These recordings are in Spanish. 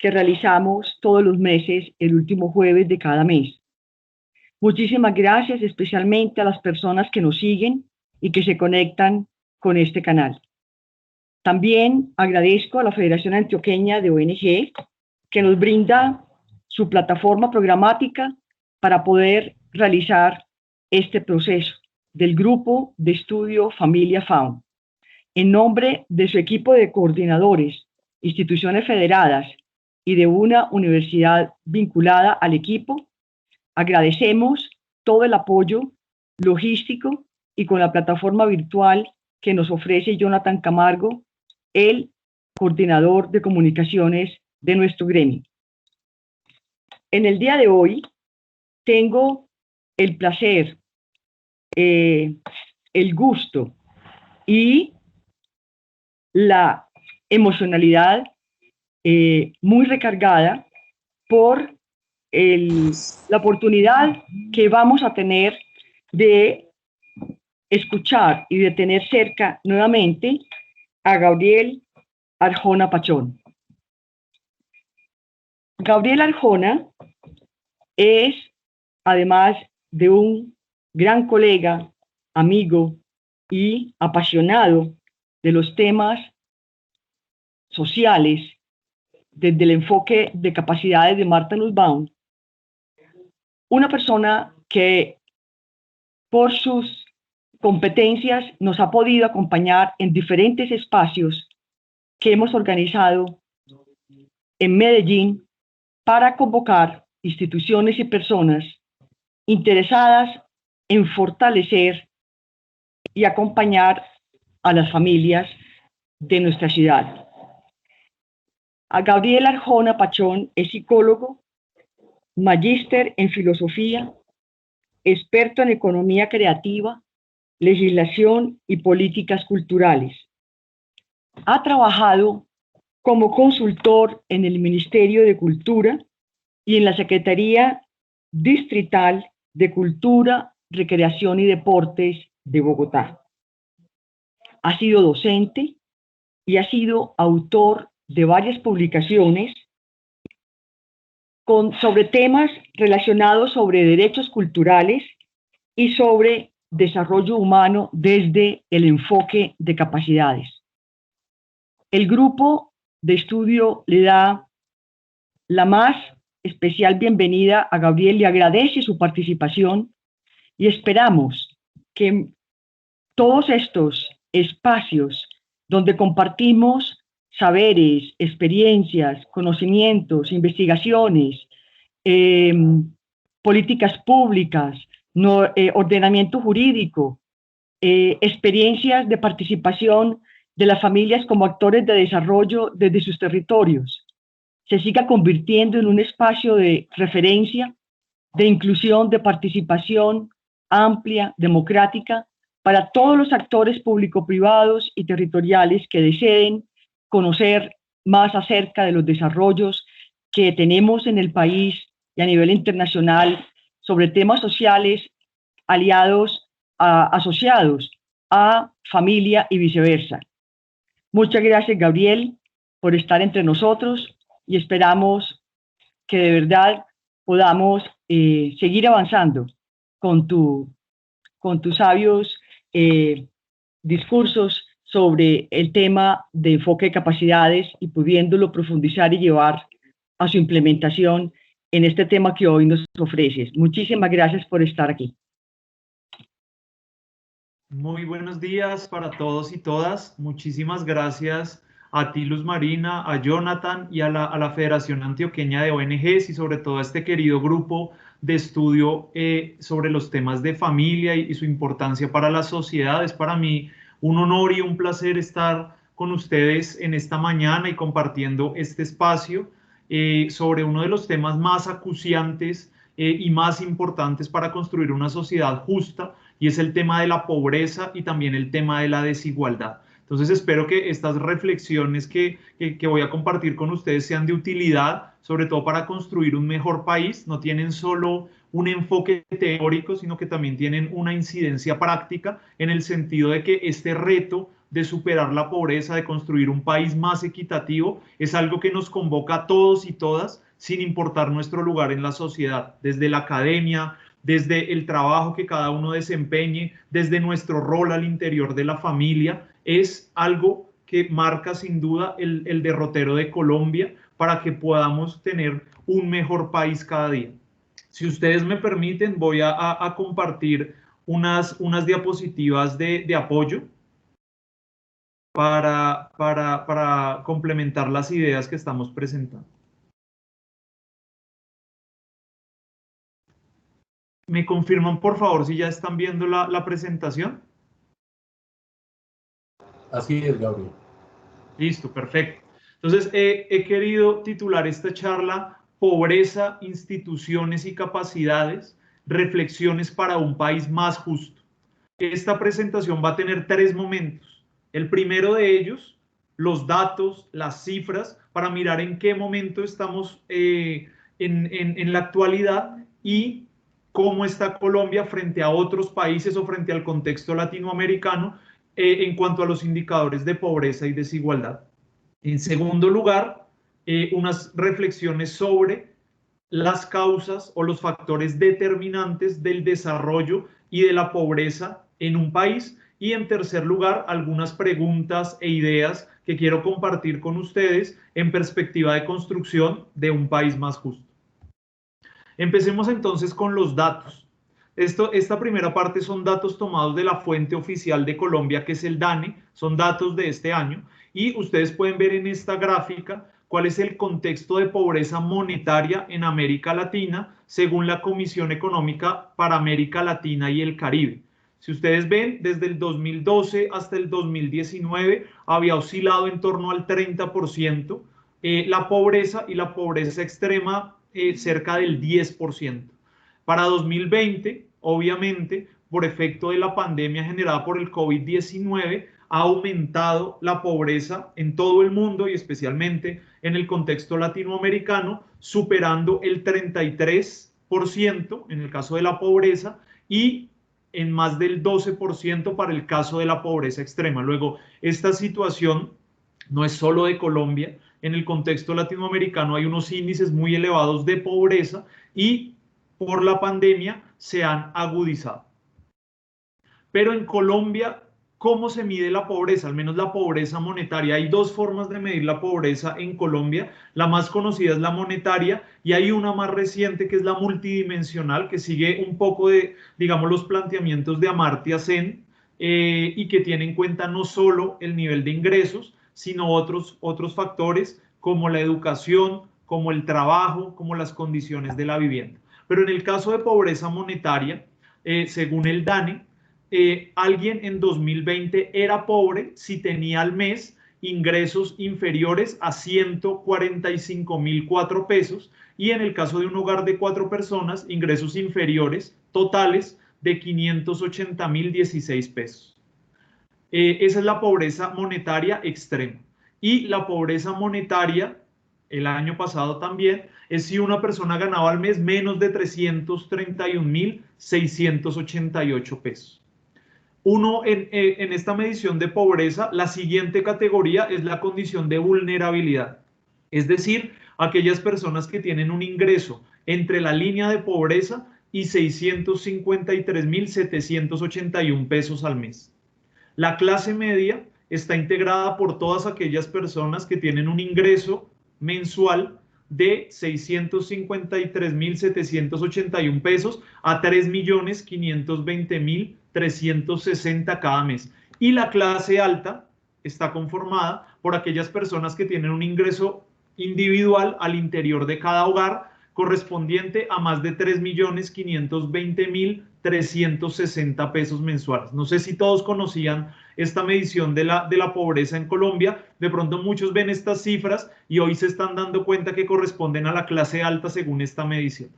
que realizamos todos los meses, el último jueves de cada mes. Muchísimas gracias especialmente a las personas que nos siguen y que se conectan con este canal. También agradezco a la Federación Antioqueña de ONG que nos brinda su plataforma programática para poder realizar este proceso del Grupo de Estudio Familia FAUN. En nombre de su equipo de coordinadores, instituciones federadas y de una universidad vinculada al equipo, agradecemos todo el apoyo logístico y con la plataforma virtual que nos ofrece Jonathan Camargo, el coordinador de comunicaciones de nuestro gremio. En el día de hoy tengo el placer, el gusto y la emocionalidad muy recargada por la oportunidad que vamos a tener de escuchar y de tener cerca nuevamente a Gabriel Arjona Pachón. Gabriel Arjona es, además de un gran colega, amigo y apasionado de los temas sociales desde el enfoque de capacidades de Martha Nussbaum, una persona que por sus competencias nos ha podido acompañar en diferentes espacios que hemos organizado en Medellín para convocar instituciones y personas interesadas en fortalecer y acompañar a las familias de nuestra ciudad. A Gabriel Arjona Pachón es psicólogo, magíster en filosofía, experto en economía creativa, legislación y políticas culturales. Ha trabajado como consultor en el Ministerio de Cultura y en la Secretaría Distrital de Cultura, Recreación y Deportes de Bogotá. Ha sido docente y ha sido autor de varias publicaciones sobre temas relacionados sobre derechos culturales y sobre desarrollo humano desde el enfoque de capacidades. El grupo de estudio le da la más especial bienvenida a Gabriel, le agradece su participación y esperamos que todos estos espacios donde compartimos saberes, experiencias, conocimientos, investigaciones, políticas públicas, ordenamiento jurídico, experiencias de participación de las familias como actores de desarrollo desde sus territorios, se siga convirtiendo en un espacio de referencia, de inclusión, de participación amplia, democrática, para todos los actores público-privados y territoriales que deseen conocer más acerca de los desarrollos que tenemos en el país y a nivel internacional sobre temas sociales asociados a familia y viceversa. Muchas gracias, Gabriel, por estar entre nosotros y esperamos que de verdad podamos seguir avanzando con tus sabios discursos sobre el tema de enfoque de capacidades y pudiéndolo profundizar y llevar a su implementación en este tema que hoy nos ofreces. Muchísimas gracias por estar aquí. Muy buenos días para todos y todas. Muchísimas gracias a ti, Luz Marina, a Jonathan y a la Federación Antioqueña de ONGs y sobre todo a este querido grupo de estudio sobre los temas de familia y su importancia para la sociedad. Es para mí un honor y un placer estar con ustedes en esta mañana y compartiendo este espacio sobre uno de los temas más acuciantes y más importantes para construir una sociedad justa, y es el tema de la pobreza y también el tema de la desigualdad. Entonces espero que estas reflexiones que voy a compartir con ustedes sean de utilidad, sobre todo para construir un mejor país. No tienen solo un enfoque teórico, sino que también tienen una incidencia práctica en el sentido de que este reto de superar la pobreza, de construir un país más equitativo, es algo que nos convoca a todos y todas, sin importar nuestro lugar en la sociedad, desde la academia, desde el trabajo que cada uno desempeñe, desde nuestro rol al interior de la familia. Es algo que marca sin duda el derrotero de Colombia para que podamos tener un mejor país cada día. Si ustedes me permiten, voy a compartir unas diapositivas de apoyo para complementar las ideas que estamos presentando. ¿Me confirman, por favor, si ya están viendo la presentación? Así es, Gabriel. Listo, perfecto. Entonces, he querido titular esta charla Pobreza, instituciones y capacidades, reflexiones para un país más justo. Esta presentación va a tener 3 momentos. El primero de ellos, los datos, las cifras, para mirar en qué momento estamos en la actualidad y cómo está Colombia frente a otros países o frente al contexto latinoamericano en cuanto a los indicadores de pobreza y desigualdad. En segundo lugar, unas reflexiones sobre las causas o los factores determinantes del desarrollo y de la pobreza en un país. Y en tercer lugar, algunas preguntas e ideas que quiero compartir con ustedes en perspectiva de construcción de un país más justo. Empecemos entonces con los datos. Esta primera parte son datos tomados de la fuente oficial de Colombia, que es el DANE, son datos de este año, y ustedes pueden ver en esta gráfica cuál es el contexto de pobreza monetaria en América Latina, según la Comisión Económica para América Latina y el Caribe. Si ustedes ven, desde el 2012 hasta el 2019 había oscilado en torno al 30% la pobreza, y la pobreza extrema cerca del 10%. Para 2020, obviamente, por efecto de la pandemia generada por el COVID-19, ha aumentado la pobreza en todo el mundo y especialmente en el contexto latinoamericano, superando el 33% en el caso de la pobreza y en más del 12% para el caso de la pobreza extrema. Luego, esta situación no es solo de Colombia. En el contexto latinoamericano hay unos índices muy elevados de pobreza y por la pandemia se han agudizado. Pero en Colombia, ¿cómo se mide la pobreza? Al menos la pobreza monetaria. Hay 2 formas de medir la pobreza en Colombia. La más conocida es la monetaria y hay una más reciente que es la multidimensional, que sigue un poco de, digamos, los planteamientos de Amartya Sen y que tiene en cuenta no solo el nivel de ingresos, sino otros factores como la educación, como el trabajo, como las condiciones de la vivienda. Pero en el caso de pobreza monetaria, según el DANE, alguien en 2020 era pobre si tenía al mes ingresos inferiores a 145.004 pesos y en el caso de un hogar de 4 personas, ingresos inferiores totales de 580.016 pesos. Esa es la pobreza monetaria extrema. Y la pobreza monetaria, el año pasado también, es si una persona ganaba al mes menos de 331.688 pesos. En esta medición de pobreza, la siguiente categoría es la condición de vulnerabilidad. Es decir, aquellas personas que tienen un ingreso entre la línea de pobreza y 653.781 pesos al mes. La clase media está integrada por todas aquellas personas que tienen un ingreso mensual de 653.781 pesos a 3.520.360 cada mes. Y la clase alta está conformada por aquellas personas que tienen un ingreso individual al interior de cada hogar correspondiente a más de 3.520.360 pesos mensuales. No sé si todos conocían esta medición de la pobreza en Colombia. De pronto muchos ven estas cifras y hoy se están dando cuenta que corresponden a la clase alta según esta medición.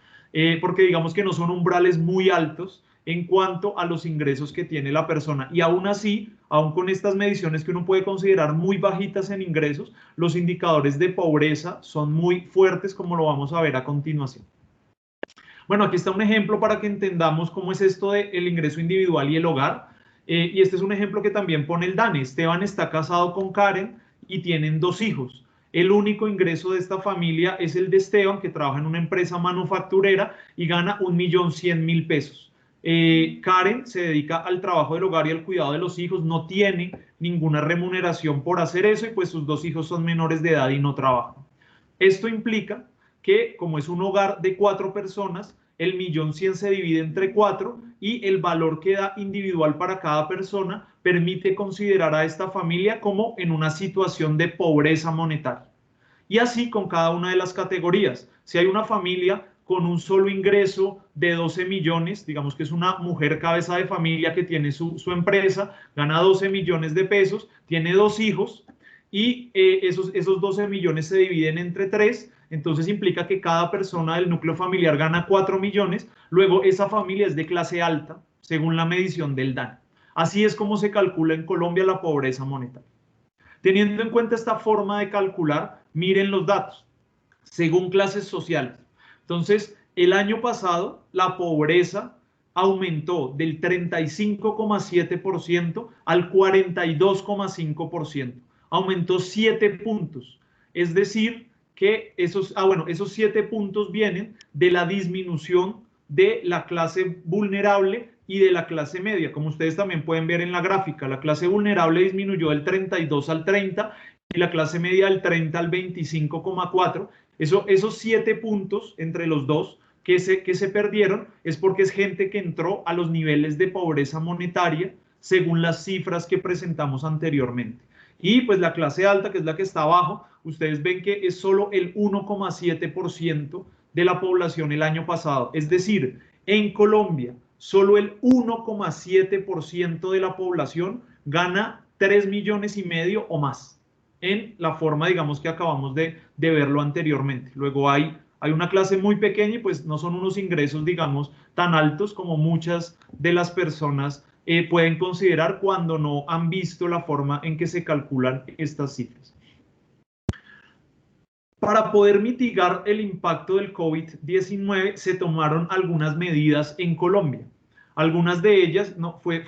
Porque digamos que no son umbrales muy altos en cuanto a los ingresos que tiene la persona. Y aún así, aún con estas mediciones que uno puede considerar muy bajitas en ingresos, los indicadores de pobreza son muy fuertes, como lo vamos a ver a continuación. Bueno, aquí está un ejemplo para que entendamos cómo es esto del ingreso individual y el hogar. Y este es un ejemplo que también pone el DANE. Esteban está casado con Karen y tienen 2 hijos. El único ingreso de esta familia es el de Esteban, que trabaja en una empresa manufacturera y gana 1.100.000 pesos. Karen se dedica al trabajo del hogar y al cuidado de los hijos, no tiene ninguna remuneración por hacer eso y pues sus 2 hijos son menores de edad y no trabajan. Esto implica que como es un hogar de 4 personas, el 1.100.000 se divide entre 4 y el valor que da individual para cada persona permite considerar a esta familia como en una situación de pobreza monetaria. Y así con cada una de las categorías. Si hay una familia con un solo ingreso de 12 millones, digamos que es una mujer cabeza de familia que tiene su empresa, gana 12 millones de pesos, tiene 2 hijos y esos 12 millones se dividen entre 3, entonces implica que cada persona del núcleo familiar gana 4 millones, luego esa familia es de clase alta, según la medición del DANE. Así es como se calcula en Colombia la pobreza monetaria. Teniendo en cuenta esta forma de calcular, miren los datos, según clases sociales. Entonces, el año pasado, la pobreza aumentó del 35,7% al 42,5%. Aumentó 7 puntos. Es decir, que esos 7 puntos vienen de la disminución de la clase vulnerable y de la clase media. Como ustedes también pueden ver en la gráfica, la clase vulnerable disminuyó del 32 al 30 y la clase media del 30 al 25,4. Esos 7 puntos entre los dos que se perdieron es porque es gente que entró a los niveles de pobreza monetaria según las cifras que presentamos anteriormente. Y pues la clase alta, que es la que está abajo, ustedes ven que es solo el 1,7% de la población el año pasado. Es decir, en Colombia, solo el 1,7% de la población gana 3,5 millones o más en la forma, digamos, que acabamos de verlo anteriormente. Luego hay una clase muy pequeña y pues no son unos ingresos, digamos, tan altos como muchas de las personas pueden considerar cuando no han visto la forma en que se calculan estas cifras. Para poder mitigar el impacto del COVID-19 se tomaron algunas medidas en Colombia. Algunas de ellas fue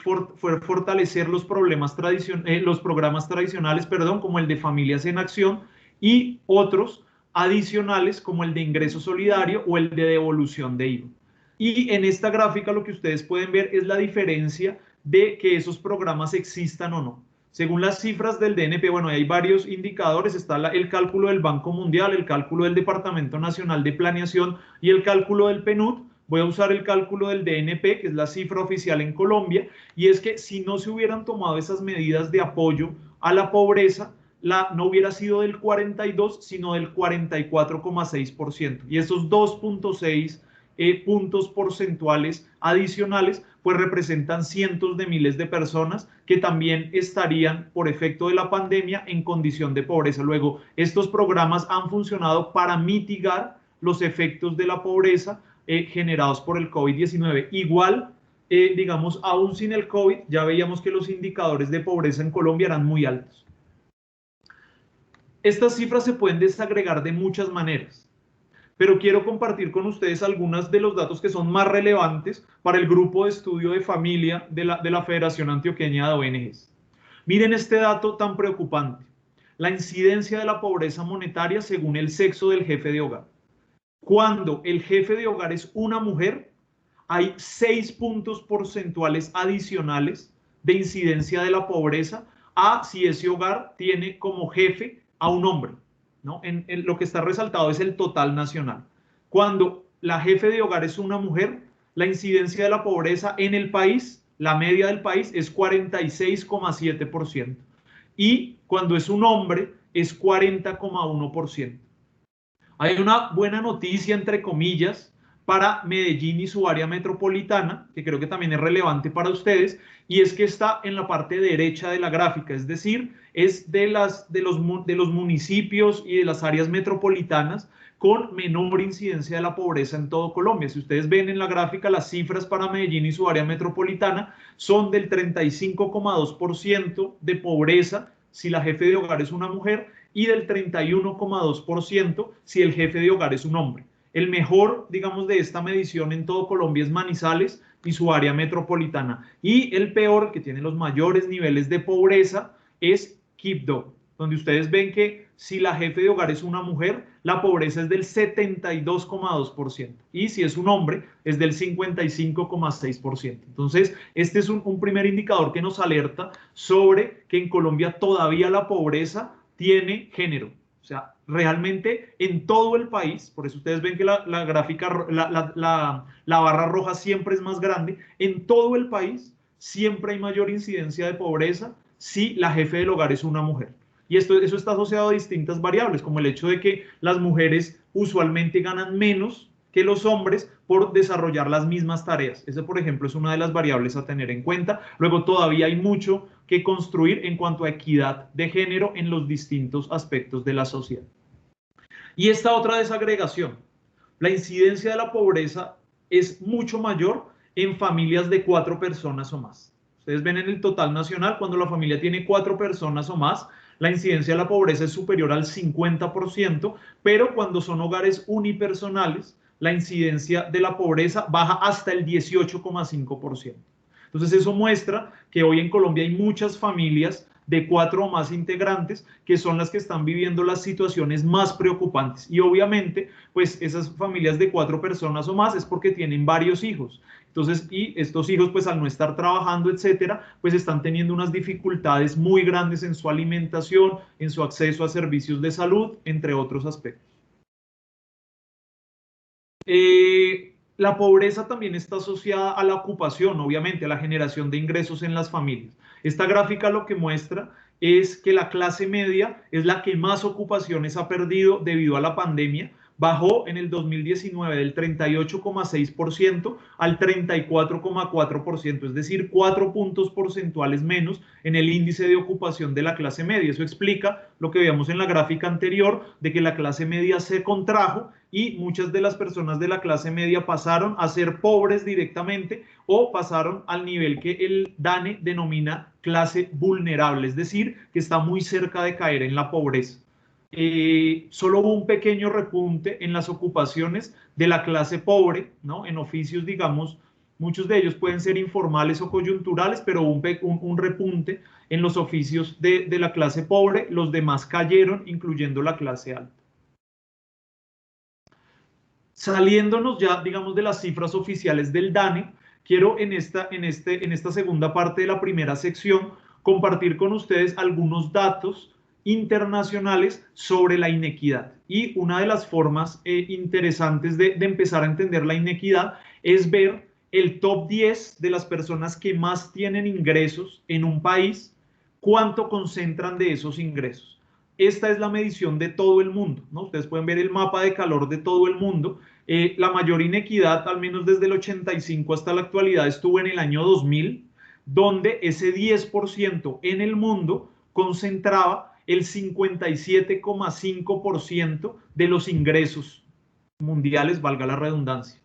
fortalecer los programas tradicionales, como el de Familias en Acción, y otros adicionales como el de ingreso solidario o el de devolución de IVA. Y en esta gráfica lo que ustedes pueden ver es la diferencia de que esos programas existan o no. Según las cifras del DNP, bueno, hay varios indicadores, está el cálculo del Banco Mundial, el cálculo del Departamento Nacional de Planeación y el cálculo del PNUD. Voy a usar el cálculo del DNP, que es la cifra oficial en Colombia, y es que si no se hubieran tomado esas medidas de apoyo a la pobreza, no hubiera sido del 42, sino del 44,6%. Y esos 2,6 puntos porcentuales adicionales, pues representan cientos de miles de personas que también estarían por efecto de la pandemia en condición de pobreza. Luego, estos programas han funcionado para mitigar los efectos de la pobreza generados por el COVID-19. Igual, digamos, aún sin el COVID, ya veíamos que los indicadores de pobreza en Colombia eran muy altos. Estas cifras se pueden desagregar de muchas maneras, pero quiero compartir con ustedes algunos de los datos que son más relevantes para el grupo de estudio de familia de la Federación Antioqueña de ONGs. Miren este dato tan preocupante: la incidencia de la pobreza monetaria según el sexo del jefe de hogar. Cuando el jefe de hogar es una mujer, hay 6 puntos porcentuales adicionales de incidencia de la pobreza a si ese hogar tiene como jefe a un hombre, ¿no? En lo que está resaltado es el total nacional. Cuando la jefe de hogar es una mujer, la incidencia de la pobreza en el país, la media del país, es 46,7%. Y cuando es un hombre, es 40,1%. Hay una buena noticia, entre comillas, para Medellín y su área metropolitana, que creo que también es relevante para ustedes, y es que está en la parte derecha de la gráfica, es decir, es de los municipios y de las áreas metropolitanas con menor incidencia de la pobreza en todo Colombia. Si ustedes ven en la gráfica, las cifras para Medellín y su área metropolitana son del 35,2% de pobreza si la jefe de hogar es una mujer y del 31,2% si el jefe de hogar es un hombre. El mejor, digamos, de esta medición en todo Colombia es Manizales y su área metropolitana. Y el peor, que tiene los mayores niveles de pobreza, es Quibdó, donde ustedes ven que si la jefe de hogar es una mujer, la pobreza es del 72,2%. Y si es un hombre, es del 55,6%. Entonces, este es un primer indicador que nos alerta sobre que en Colombia todavía la pobreza tiene género. O sea, realmente en todo el país, por eso ustedes ven que la gráfica, la barra roja siempre es más grande, en todo el país siempre hay mayor incidencia de pobreza si la jefe del hogar es una mujer. Y eso está asociado a distintas variables, como el hecho de que las mujeres usualmente ganan menos que los hombres por desarrollar las mismas tareas. Esa, por ejemplo, es una de las variables a tener en cuenta. Luego todavía hay mucho que construir en cuanto a equidad de género en los distintos aspectos de la sociedad. Y esta otra desagregación, la incidencia de la pobreza es mucho mayor en familias de 4 personas o más. Ustedes ven en el total nacional, cuando la familia tiene 4 personas o más, la incidencia de la pobreza es superior al 50%, pero cuando son hogares unipersonales, la incidencia de la pobreza baja hasta el 18,5%. Entonces eso muestra que hoy en Colombia hay muchas familias de 4 o más integrantes que son las que están viviendo las situaciones más preocupantes. Y obviamente, pues esas familias de 4 personas o más es porque tienen varios hijos. Entonces, y estos hijos, pues al no estar trabajando, etcétera, pues están teniendo unas dificultades muy grandes en su alimentación, en su acceso a servicios de salud, entre otros aspectos. La pobreza también está asociada a la ocupación, obviamente, a la generación de ingresos en las familias. Esta gráfica lo que muestra es que la clase media es la que más ocupaciones ha perdido debido a la pandemia. Bajó en el 2019 del 38,6% al 34,4%, es decir, 4 puntos porcentuales menos en el índice de ocupación de la clase media. Eso explica lo que veíamos en la gráfica anterior, de que la clase media se contrajo y muchas de las personas de la clase media pasaron a ser pobres directamente o pasaron al nivel que el DANE denomina clase vulnerable, es decir, que está muy cerca de caer en la pobreza. Solo hubo un pequeño repunte en las ocupaciones de la clase pobre, ¿no? En oficios, digamos, muchos de ellos pueden ser informales o coyunturales, pero hubo un repunte en los oficios de la clase pobre, los demás cayeron, incluyendo la clase alta. Saliéndonos ya, digamos, de las cifras oficiales del DANE, quiero en esta segunda parte de la primera sección compartir con ustedes algunos datos internacionales sobre la inequidad. Y una de las formas interesantes de empezar a entender la inequidad es ver el top 10 de las personas que más tienen ingresos en un país, cuánto concentran de esos ingresos. Esta es la medición de todo el mundo, ¿no? Ustedes pueden ver el mapa de calor de todo el mundo. La mayor inequidad, al menos desde el 85 hasta la actualidad, estuvo en el año 2000, donde ese 10% en el mundo concentraba el 57,5% de los ingresos mundiales, valga la redundancia.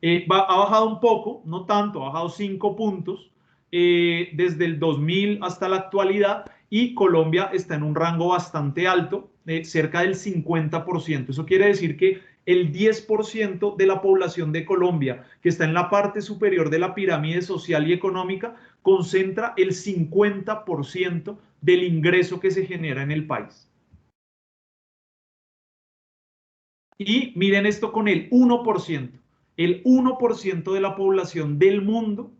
Ha bajado un poco, no tanto, ha bajado 5 puntos desde el 2000 hasta la actualidad, y Colombia está en un rango bastante alto, cerca del 50%. Eso quiere decir que el 10% de la población de Colombia, que está en la parte superior de la pirámide social y económica, concentra el 50% del ingreso que se genera en el país. Y miren esto con el 1%. El 1% de la población del mundo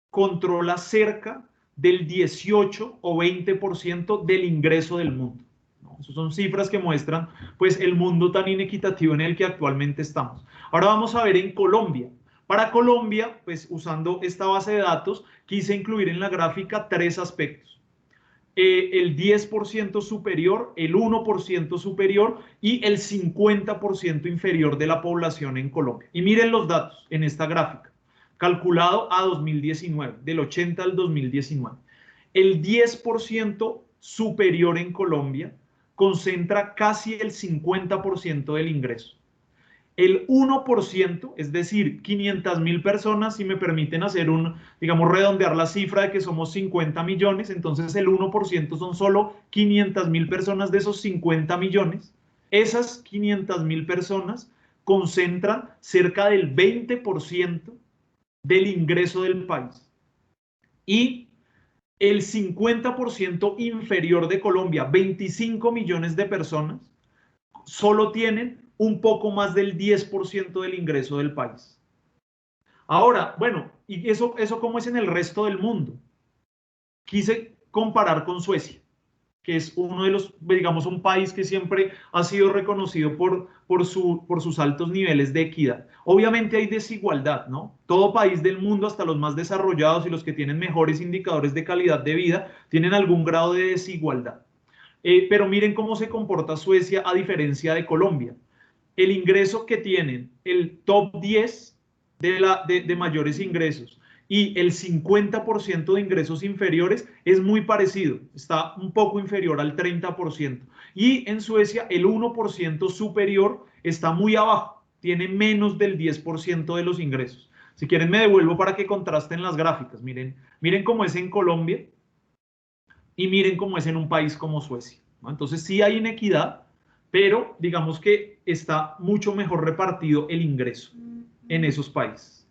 controla cerca del 18 o 20% del ingreso del mundo. ¿No? Esas son cifras que muestran pues el mundo tan inequitativo en el que actualmente estamos. Ahora vamos a ver en Colombia. Para Colombia, pues usando esta base de datos, quise incluir en la gráfica 3 aspectos. El 10% superior, el 1% superior y el 50% inferior de la población en Colombia. Y miren los datos en esta gráfica, calculado a 2019, del 80 al 2019. El 10% superior en Colombia concentra casi el 50% del ingreso. El 1%, es decir, 500.000 personas, si me permiten hacer digamos, redondear la cifra de que somos 50 millones, entonces el 1% son solo 500.000 personas de esos 50 millones. Esas 500.000 personas concentran cerca del 20% del ingreso del país. Y el 50% inferior de Colombia, 25 millones de personas, solo tienen un poco más del 10% del ingreso del país. Ahora, bueno, ¿y eso cómo es en el resto del mundo? Quise comparar con Suecia, que es uno de los, digamos, un país que siempre ha sido reconocido por sus altos niveles de equidad. Obviamente hay desigualdad, ¿no? Todo país del mundo, hasta los más desarrollados y los que tienen mejores indicadores de calidad de vida, tienen algún grado de desigualdad. Pero miren cómo se comporta Suecia a diferencia de Colombia. El ingreso que tienen, el top 10 de mayores ingresos y el 50% de ingresos inferiores es muy parecido, está un poco inferior al 30%. Y en Suecia el 1% superior está muy abajo, tiene menos del 10% de los ingresos. Si quieren me devuelvo para que contrasten las gráficas. Miren cómo es en Colombia y miren cómo es en un país como Suecia, ¿no? Entonces sí hay inequidad, pero digamos que está mucho mejor repartido el ingreso en esos países.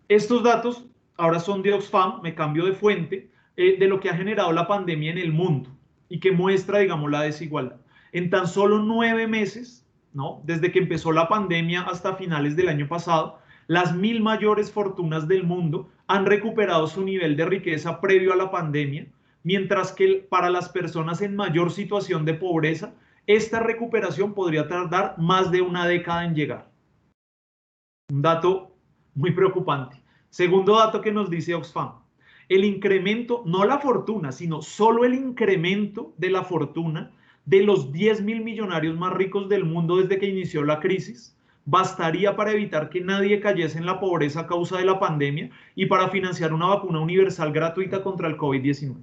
Estos datos ahora son de Oxfam, me cambio de fuente, de lo que ha generado la pandemia en el mundo y que muestra, digamos, la desigualdad. En tan solo 9 meses, ¿no? Desde que empezó la pandemia hasta finales del año pasado, las 1000 mayores fortunas del mundo han recuperado su nivel de riqueza previo a la pandemia, mientras que para las personas en mayor situación de pobreza, esta recuperación podría tardar más de una década en llegar. Un dato muy preocupante. Segundo dato que nos dice Oxfam, el incremento, no la fortuna, sino solo el incremento de la fortuna de los 10.000 millonarios más ricos del mundo desde que inició la crisis, bastaría para evitar que nadie cayese en la pobreza a causa de la pandemia y para financiar una vacuna universal gratuita contra el COVID-19.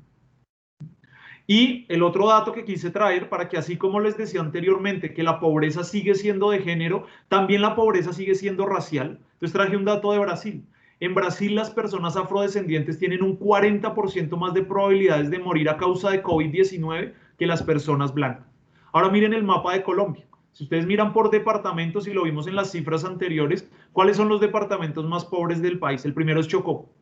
Y el otro dato que quise traer para que así como les decía anteriormente que la pobreza sigue siendo de género, también la pobreza sigue siendo racial. Entonces traje un dato de Brasil. En Brasil las personas afrodescendientes tienen un 40% más de probabilidades de morir a causa de COVID-19 que las personas blancas. Ahora miren el mapa de Colombia. Si ustedes miran por departamentos y lo vimos en las cifras anteriores, ¿cuáles son los departamentos más pobres del país? El primero es Chocó.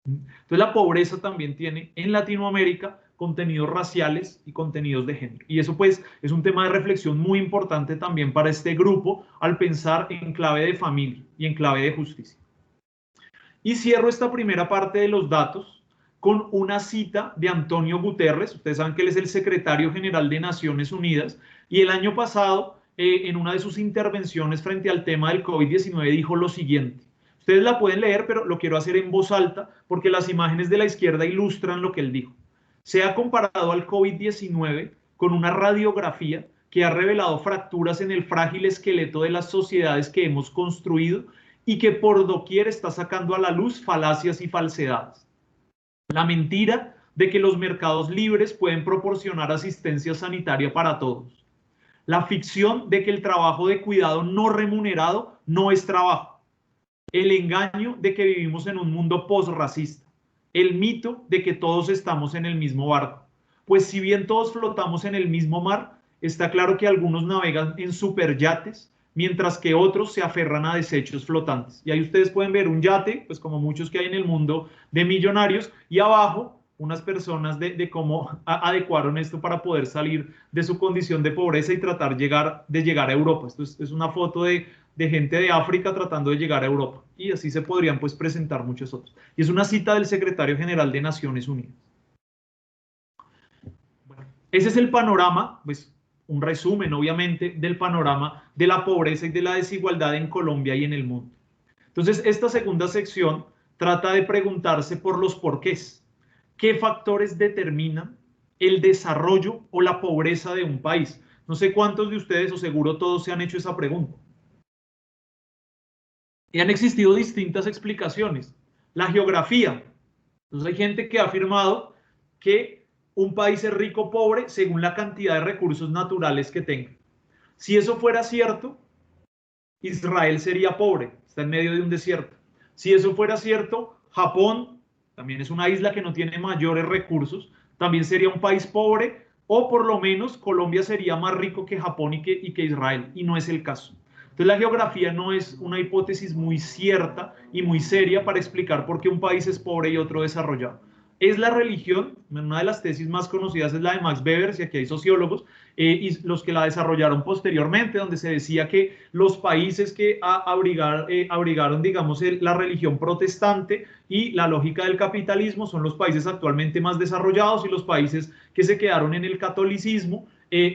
Entonces la pobreza también tiene en Latinoamérica contenidos raciales y contenidos de género. Y eso pues es un tema de reflexión muy importante también para este grupo al pensar en clave de familia y en clave de justicia. Y cierro esta primera parte de los datos con una cita de Antonio Guterres. Ustedes saben que él es el secretario general de Naciones Unidas y el año pasado en una de sus intervenciones frente al tema del COVID-19 dijo lo siguiente. Ustedes la pueden leer, pero lo quiero hacer en voz alta porque las imágenes de la izquierda ilustran lo que él dijo. Se ha comparado al COVID-19 con una radiografía que ha revelado fracturas en el frágil esqueleto de las sociedades que hemos construido y que por doquier está sacando a la luz falacias y falsedades. La mentira de que los mercados libres pueden proporcionar asistencia sanitaria para todos. La ficción de que el trabajo de cuidado no remunerado no es trabajo. El engaño de que vivimos en un mundo post-racista, el mito de que todos estamos en el mismo barco. Pues si bien todos flotamos en el mismo mar, está claro que algunos navegan en superyates, mientras que otros se aferran a desechos flotantes. Y ahí ustedes pueden ver un yate, pues como muchos que hay en el mundo de millonarios, y abajo unas personas de cómo adecuaron esto para poder salir de su condición de pobreza y tratar de llegar a Europa. Esto es una foto de gente de África tratando de llegar a Europa. Y así se podrían pues presentar muchos otros. Y es una cita del secretario general de Naciones Unidas. Bueno, ese es el panorama, pues un resumen obviamente del panorama de la pobreza y de la desigualdad en Colombia y en el mundo. Entonces, esta segunda sección trata de preguntarse por los porqués. ¿Qué factores determinan el desarrollo o la pobreza de un país? No sé cuántos de ustedes, o seguro todos, se han hecho esa pregunta. Y han existido distintas explicaciones. La geografía. Entonces hay gente que ha afirmado que un país es rico o pobre según la cantidad de recursos naturales que tenga. Si eso fuera cierto, Israel sería pobre, está en medio de un desierto. Si eso fuera cierto, Japón también es una isla que no tiene mayores recursos, también sería un país pobre o por lo menos Colombia sería más rico que Japón y que Israel, y no es el caso. Entonces la geografía no es una hipótesis muy cierta y muy seria para explicar por qué un país es pobre y otro desarrollado. Es la religión, una de las tesis más conocidas es la de Max Weber, y aquí hay sociólogos, y los que la desarrollaron posteriormente, donde se decía que los países que abrigaron, digamos, la religión protestante y la lógica del capitalismo son los países actualmente más desarrollados, y los países que se quedaron en el catolicismo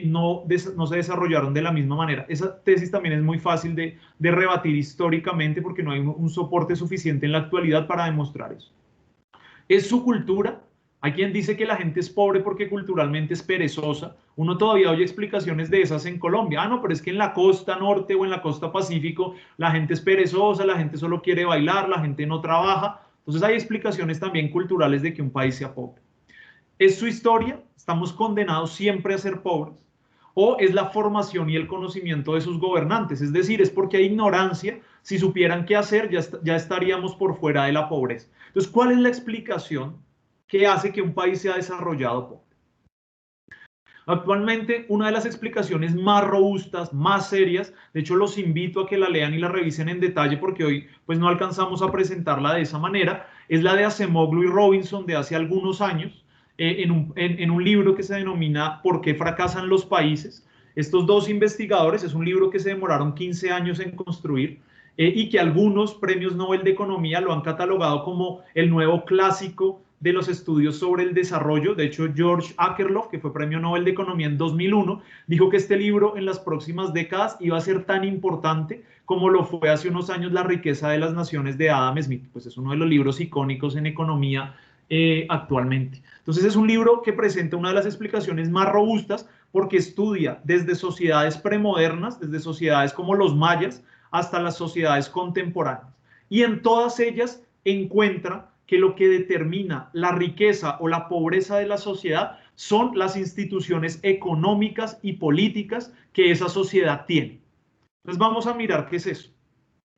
no se desarrollaron de la misma manera. Esa tesis también es muy fácil de rebatir históricamente porque no hay un soporte suficiente en la actualidad para demostrar eso. Es su cultura. Hay quien dice que la gente es pobre porque culturalmente es perezosa. Uno todavía oye explicaciones de esas en Colombia. Ah, no, pero es que en la costa norte o en la costa pacífico la gente es perezosa, la gente solo quiere bailar, la gente no trabaja. Entonces hay explicaciones también culturales de que un país sea pobre. ¿Es su historia? ¿Estamos condenados siempre a ser pobres? ¿O es la formación y el conocimiento de sus gobernantes? Es decir, es porque hay ignorancia. Si supieran qué hacer, ya estaríamos por fuera de la pobreza. Entonces, ¿cuál es la explicación que hace que un país sea desarrollado pobre? Actualmente, una de las explicaciones más robustas, más serias, de hecho los invito a que la lean y la revisen en detalle porque hoy pues no alcanzamos a presentarla de esa manera, es la de Acemoglu y Robinson de hace algunos años, en un libro que se denomina ¿Por qué fracasan los países? Estos dos investigadores, es un libro que se demoraron 15 años en construir, y que algunos premios Nobel de Economía lo han catalogado como el nuevo clásico de los estudios sobre el desarrollo. De hecho, George Akerlof, que fue premio Nobel de Economía en 2001, dijo que este libro en las próximas décadas iba a ser tan importante como lo fue hace unos años La riqueza de las naciones de Adam Smith. Pues es uno de los libros icónicos en economía actualmente. Entonces es un libro que presenta una de las explicaciones más robustas porque estudia desde sociedades premodernas, desde sociedades como los mayas, hasta las sociedades contemporáneas. Y en todas ellas encuentra que lo que determina la riqueza o la pobreza de la sociedad son las instituciones económicas y políticas que esa sociedad tiene. Entonces vamos a mirar qué es eso.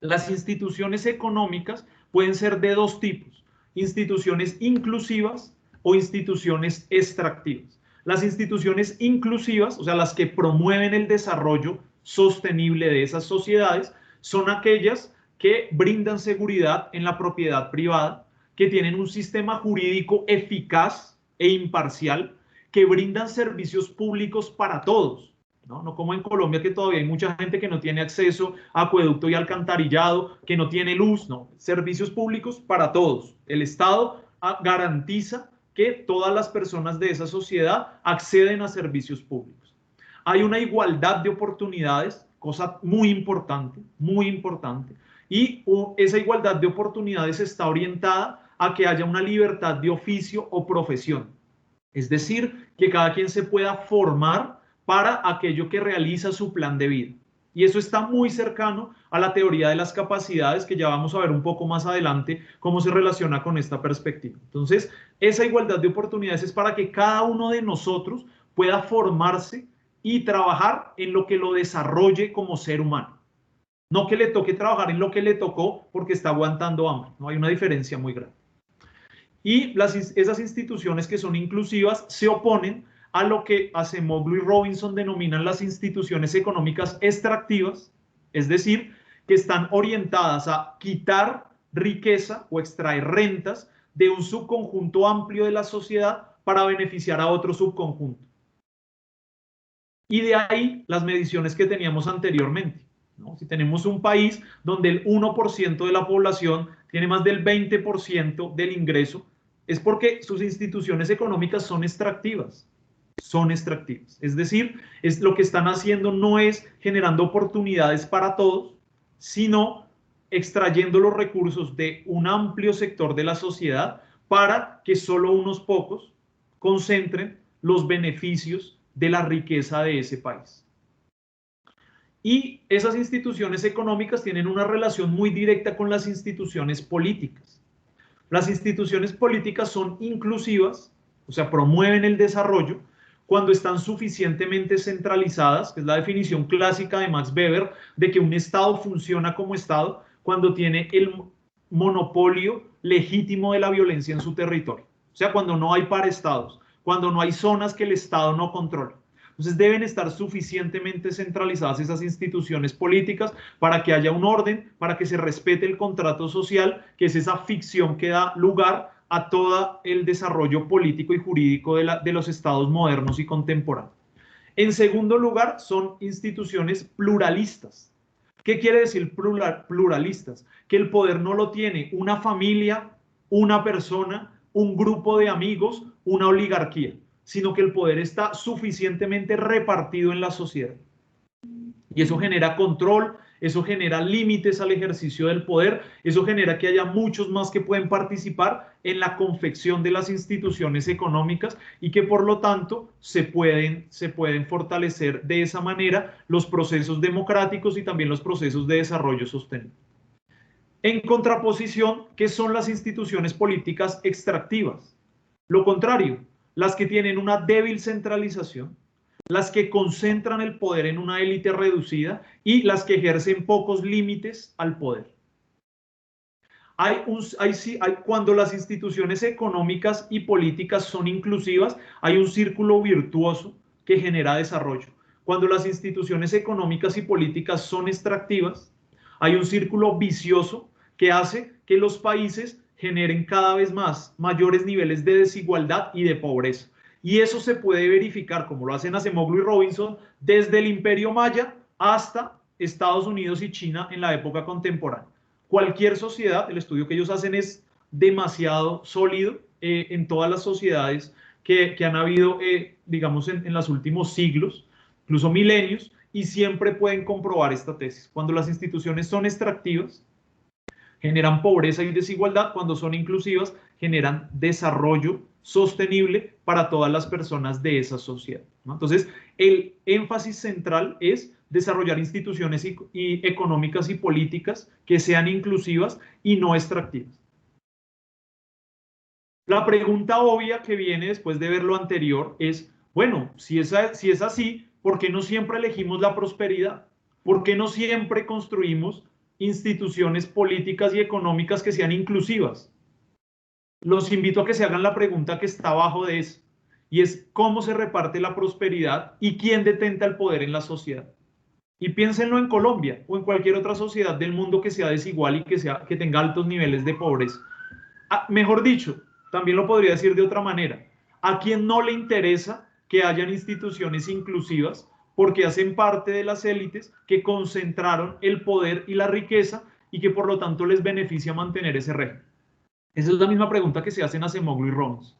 Las instituciones económicas pueden ser de dos tipos: instituciones inclusivas o instituciones extractivas. Las instituciones inclusivas, o sea, las que promueven el desarrollo sostenible de esas sociedades, son aquellas que brindan seguridad en la propiedad privada, que tienen un sistema jurídico eficaz e imparcial, que brindan servicios públicos para todos. No como en Colombia, que todavía hay mucha gente que no tiene acceso a acueducto y alcantarillado, que no tiene luz. No, servicios públicos para todos. El Estado garantiza que todas las personas de esa sociedad acceden a servicios públicos. Hay una igualdad de oportunidades, cosa muy importante, y esa igualdad de oportunidades está orientada a que haya una libertad de oficio o profesión. Es decir, que cada quien se pueda formar para aquello que realiza su plan de vida. Y eso está muy cercano a la teoría de las capacidades, que ya vamos a ver un poco más adelante cómo se relaciona con esta perspectiva. Entonces, esa igualdad de oportunidades es para que cada uno de nosotros pueda formarse y trabajar en lo que lo desarrolle como ser humano. No que le toque trabajar en lo que le tocó porque está aguantando hambre. No hay una diferencia muy grande. Y esas instituciones que son inclusivas se oponen a lo que Acemoglu y Robinson denominan las instituciones económicas extractivas, es decir, que están orientadas a quitar riqueza o extraer rentas de un subconjunto amplio de la sociedad para beneficiar a otro subconjunto. Y de ahí las mediciones que teníamos anteriormente, ¿no? Si tenemos un país donde el 1% de la población tiene más del 20% del ingreso, es porque sus instituciones económicas son extractivas. Es decir, lo que están haciendo no es generando oportunidades para todos, sino extrayendo los recursos de un amplio sector de la sociedad para que solo unos pocos concentren los beneficios de la riqueza de ese país. Y esas instituciones económicas tienen una relación muy directa con las instituciones políticas. Las instituciones políticas son inclusivas, o sea, promueven el desarrollo cuando están suficientemente centralizadas, que es la definición clásica de Max Weber de que un Estado funciona como Estado cuando tiene el monopolio legítimo de la violencia en su territorio. O sea, cuando no hay paraestados, cuando no hay zonas que el Estado no controla. Entonces deben estar suficientemente centralizadas esas instituciones políticas para que haya un orden, para que se respete el contrato social, que es esa ficción que da lugar a todo el desarrollo político y jurídico de los estados modernos y contemporáneos. En segundo lugar, son instituciones pluralistas. ¿Qué quiere decir pluralistas? Que el poder no lo tiene una familia, una persona, un grupo de amigos, una oligarquía, sino que el poder está suficientemente repartido en la sociedad. Y eso genera control, eso genera límites al ejercicio del poder, eso genera que haya muchos más que pueden participar en la confección de las instituciones económicas y que por lo tanto se pueden fortalecer de esa manera los procesos democráticos y también los procesos de desarrollo sostenible. En contraposición, ¿qué son las instituciones políticas extractivas? Lo contrario, las que tienen una débil centralización, las que concentran el poder en una élite reducida y las que ejercen pocos límites al poder. Cuando las instituciones económicas y políticas son inclusivas, hay un círculo virtuoso que genera desarrollo. Cuando las instituciones económicas y políticas son extractivas, hay un círculo vicioso que hace que los países generen cada vez mayores niveles de desigualdad y de pobreza. Y eso se puede verificar, como lo hacen Acemoglu y Robinson, desde el Imperio Maya hasta Estados Unidos y China en la época contemporánea. Cualquier sociedad, el estudio que ellos hacen es demasiado sólido en todas las sociedades que han habido, digamos, en los últimos siglos, incluso milenios, y siempre pueden comprobar esta tesis. Cuando las instituciones son extractivas, generan pobreza y desigualdad. Cuando son inclusivas, generan desarrollo sostenible para todas las personas de esa sociedad, ¿no? Entonces, el énfasis central es desarrollar instituciones económicas y políticas que sean inclusivas y no extractivas. La pregunta obvia que viene después de ver lo anterior es, bueno, si es así, ¿por qué no siempre elegimos la prosperidad? ¿Por qué no siempre construimos instituciones políticas y económicas que sean inclusivas? Los invito a que se hagan la pregunta que está abajo de eso, y es cómo se reparte la prosperidad y quién detenta el poder en la sociedad. Y piénsenlo en Colombia o en cualquier otra sociedad del mundo que sea desigual y que tenga altos niveles de pobreza. Mejor dicho, también lo podría decir de otra manera, ¿a quién no le interesa que hayan instituciones inclusivas porque hacen parte de las élites que concentraron el poder y la riqueza y que por lo tanto les beneficia mantener ese régimen? Esa es la misma pregunta que se hacen Acemoglu y Robinson.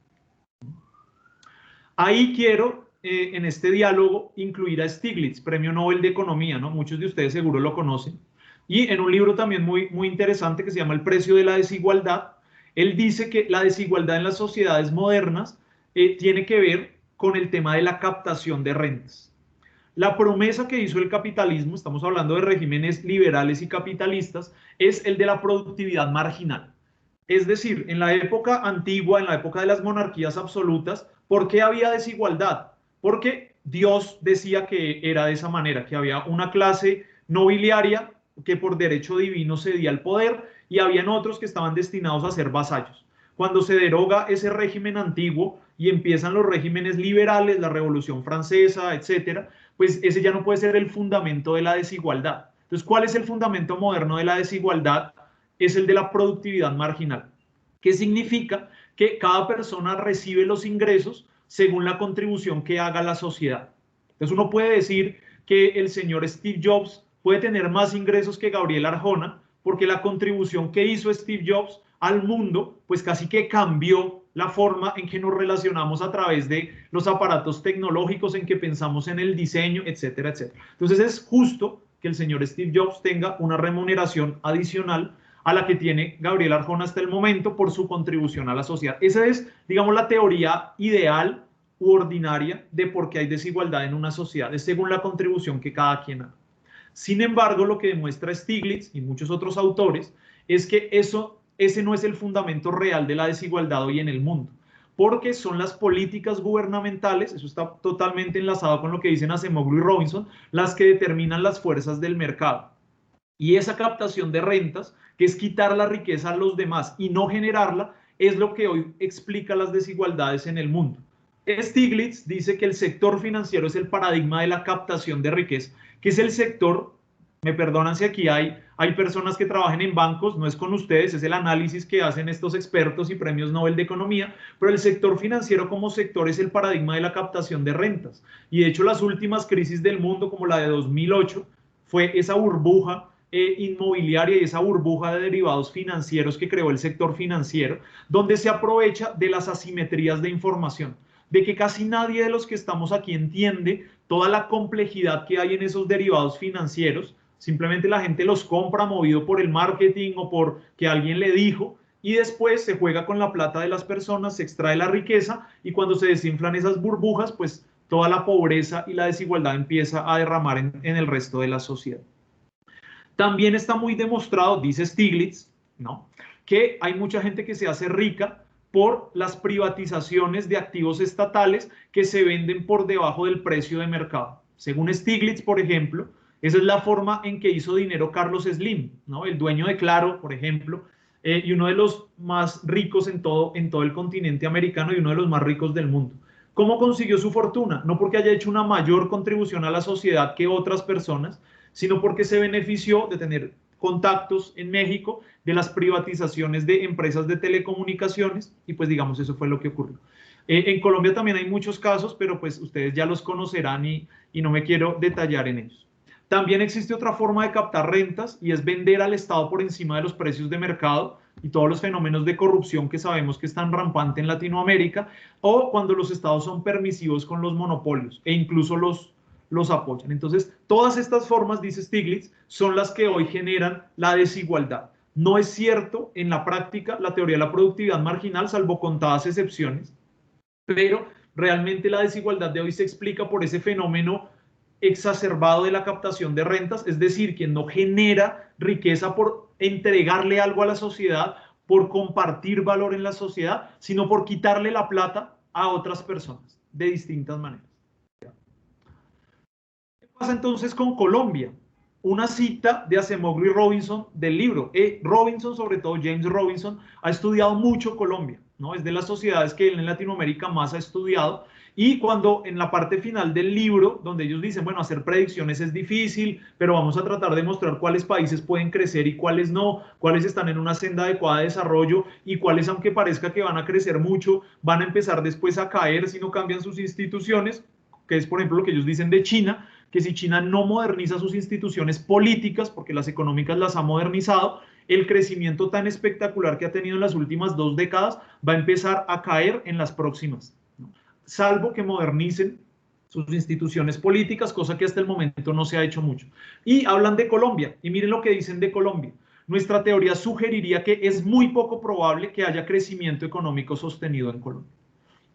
Ahí quiero, en este diálogo, incluir a Stiglitz, Premio Nobel de Economía, ¿no? Muchos de ustedes seguro lo conocen. Y en un libro también muy interesante que se llama El precio de la desigualdad, él dice que la desigualdad en las sociedades modernas tiene que ver con el tema de la captación de rentas. La promesa que hizo el capitalismo, estamos hablando de regímenes liberales y capitalistas, es el de la productividad marginal. Es decir, en la época antigua, en la época de las monarquías absolutas, ¿por qué había desigualdad? Porque Dios decía que era de esa manera, que había una clase nobiliaria que por derecho divino cedía el poder y habían otros que estaban destinados a ser vasallos. Cuando se deroga ese régimen antiguo y empiezan los regímenes liberales, la Revolución Francesa, etcétera, pues ese ya no puede ser el fundamento de la desigualdad. Entonces, ¿cuál es el fundamento moderno de la desigualdad? Es el de la productividad marginal, que significa que cada persona recibe los ingresos según la contribución que haga la sociedad. Entonces uno puede decir que el señor Steve Jobs puede tener más ingresos que Gabriel Arjona, porque la contribución que hizo Steve Jobs al mundo, pues casi que cambió la forma en que nos relacionamos a través de los aparatos tecnológicos, en que pensamos en el diseño, etcétera, etcétera. Entonces es justo que el señor Steve Jobs tenga una remuneración adicional a la que tiene Gabriel Arjona hasta el momento por su contribución a la sociedad. Esa es, digamos, la teoría ideal u ordinaria de por qué hay desigualdad en una sociedad, es según la contribución que cada quien haga. Sin embargo, lo que demuestra Stiglitz y muchos otros autores es que ese no es el fundamento real de la desigualdad hoy en el mundo, porque son las políticas gubernamentales, eso está totalmente enlazado con lo que dicen Acemoglu y Robinson, las que determinan las fuerzas del mercado. Y esa captación de rentas, que es quitar la riqueza a los demás y no generarla, es lo que hoy explica las desigualdades en el mundo. Stiglitz dice que el sector financiero es el paradigma de la captación de riqueza, que es el sector, me perdonan si aquí hay personas que trabajan en bancos, no es con ustedes, es el análisis que hacen estos expertos y premios Nobel de Economía, pero el sector financiero como sector es el paradigma de la captación de rentas. Y de hecho las últimas crisis del mundo, como la de 2008, fue esa burbuja inmobiliaria y esa burbuja de derivados financieros que creó el sector financiero, donde se aprovecha de las asimetrías de información, de que casi nadie de los que estamos aquí entiende toda la complejidad que hay en esos derivados financieros. Simplemente la gente los compra movido por el marketing o por que alguien le dijo, y después se juega con la plata de las personas, se extrae la riqueza, y cuando se desinflan esas burbujas, pues toda la pobreza y la desigualdad empieza a derramar en el resto de la sociedad. También está muy demostrado, dice Stiglitz, ¿no?, que hay mucha gente que se hace rica por las privatizaciones de activos estatales que se venden por debajo del precio de mercado. Según Stiglitz, por ejemplo, esa es la forma en que hizo dinero Carlos Slim, ¿no?, el dueño de Claro, por ejemplo, y uno de los más ricos en todo el continente americano y uno de los más ricos del mundo. ¿Cómo consiguió su fortuna? No porque haya hecho una mayor contribución a la sociedad que otras personas, sino porque se benefició de tener contactos en México de las privatizaciones de empresas de telecomunicaciones, y pues digamos eso fue lo que ocurrió. En Colombia también hay muchos casos, pero pues ustedes ya los conocerán y no me quiero detallar en ellos. También existe otra forma de captar rentas y es vender al Estado por encima de los precios de mercado y todos los fenómenos de corrupción que sabemos que están rampantes en Latinoamérica, o cuando los estados son permisivos con los monopolios e incluso los apoyan. Entonces, todas estas formas, dice Stiglitz, son las que hoy generan la desigualdad. No es cierto en la práctica la teoría de la productividad marginal, salvo contadas excepciones, pero realmente la desigualdad de hoy se explica por ese fenómeno exacerbado de la captación de rentas, es decir, quien no genera riqueza por entregarle algo a la sociedad, por compartir valor en la sociedad, sino por quitarle la plata a otras personas de distintas maneras. ¿Qué pasa entonces con Colombia? Una cita de Acemoglu y Robinson del libro. Robinson, sobre todo James Robinson, ha estudiado mucho Colombia, ¿no? Es de las sociedades que él en Latinoamérica más ha estudiado. Y cuando en la parte final del libro, donde ellos dicen, bueno, hacer predicciones es difícil, pero vamos a tratar de mostrar cuáles países pueden crecer y cuáles no, cuáles están en una senda adecuada de desarrollo y cuáles, aunque parezca que van a crecer mucho, van a empezar después a caer si no cambian sus instituciones, que es, por ejemplo, lo que ellos dicen de China, que si China no moderniza sus instituciones políticas, porque las económicas las ha modernizado, el crecimiento tan espectacular que ha tenido en las últimas 2 décadas va a empezar a caer en las próximas, ¿no?, salvo que modernicen sus instituciones políticas, cosa que hasta el momento no se ha hecho mucho. Y hablan de Colombia, y miren lo que dicen de Colombia. Nuestra teoría sugeriría que es muy poco probable que haya crecimiento económico sostenido en Colombia.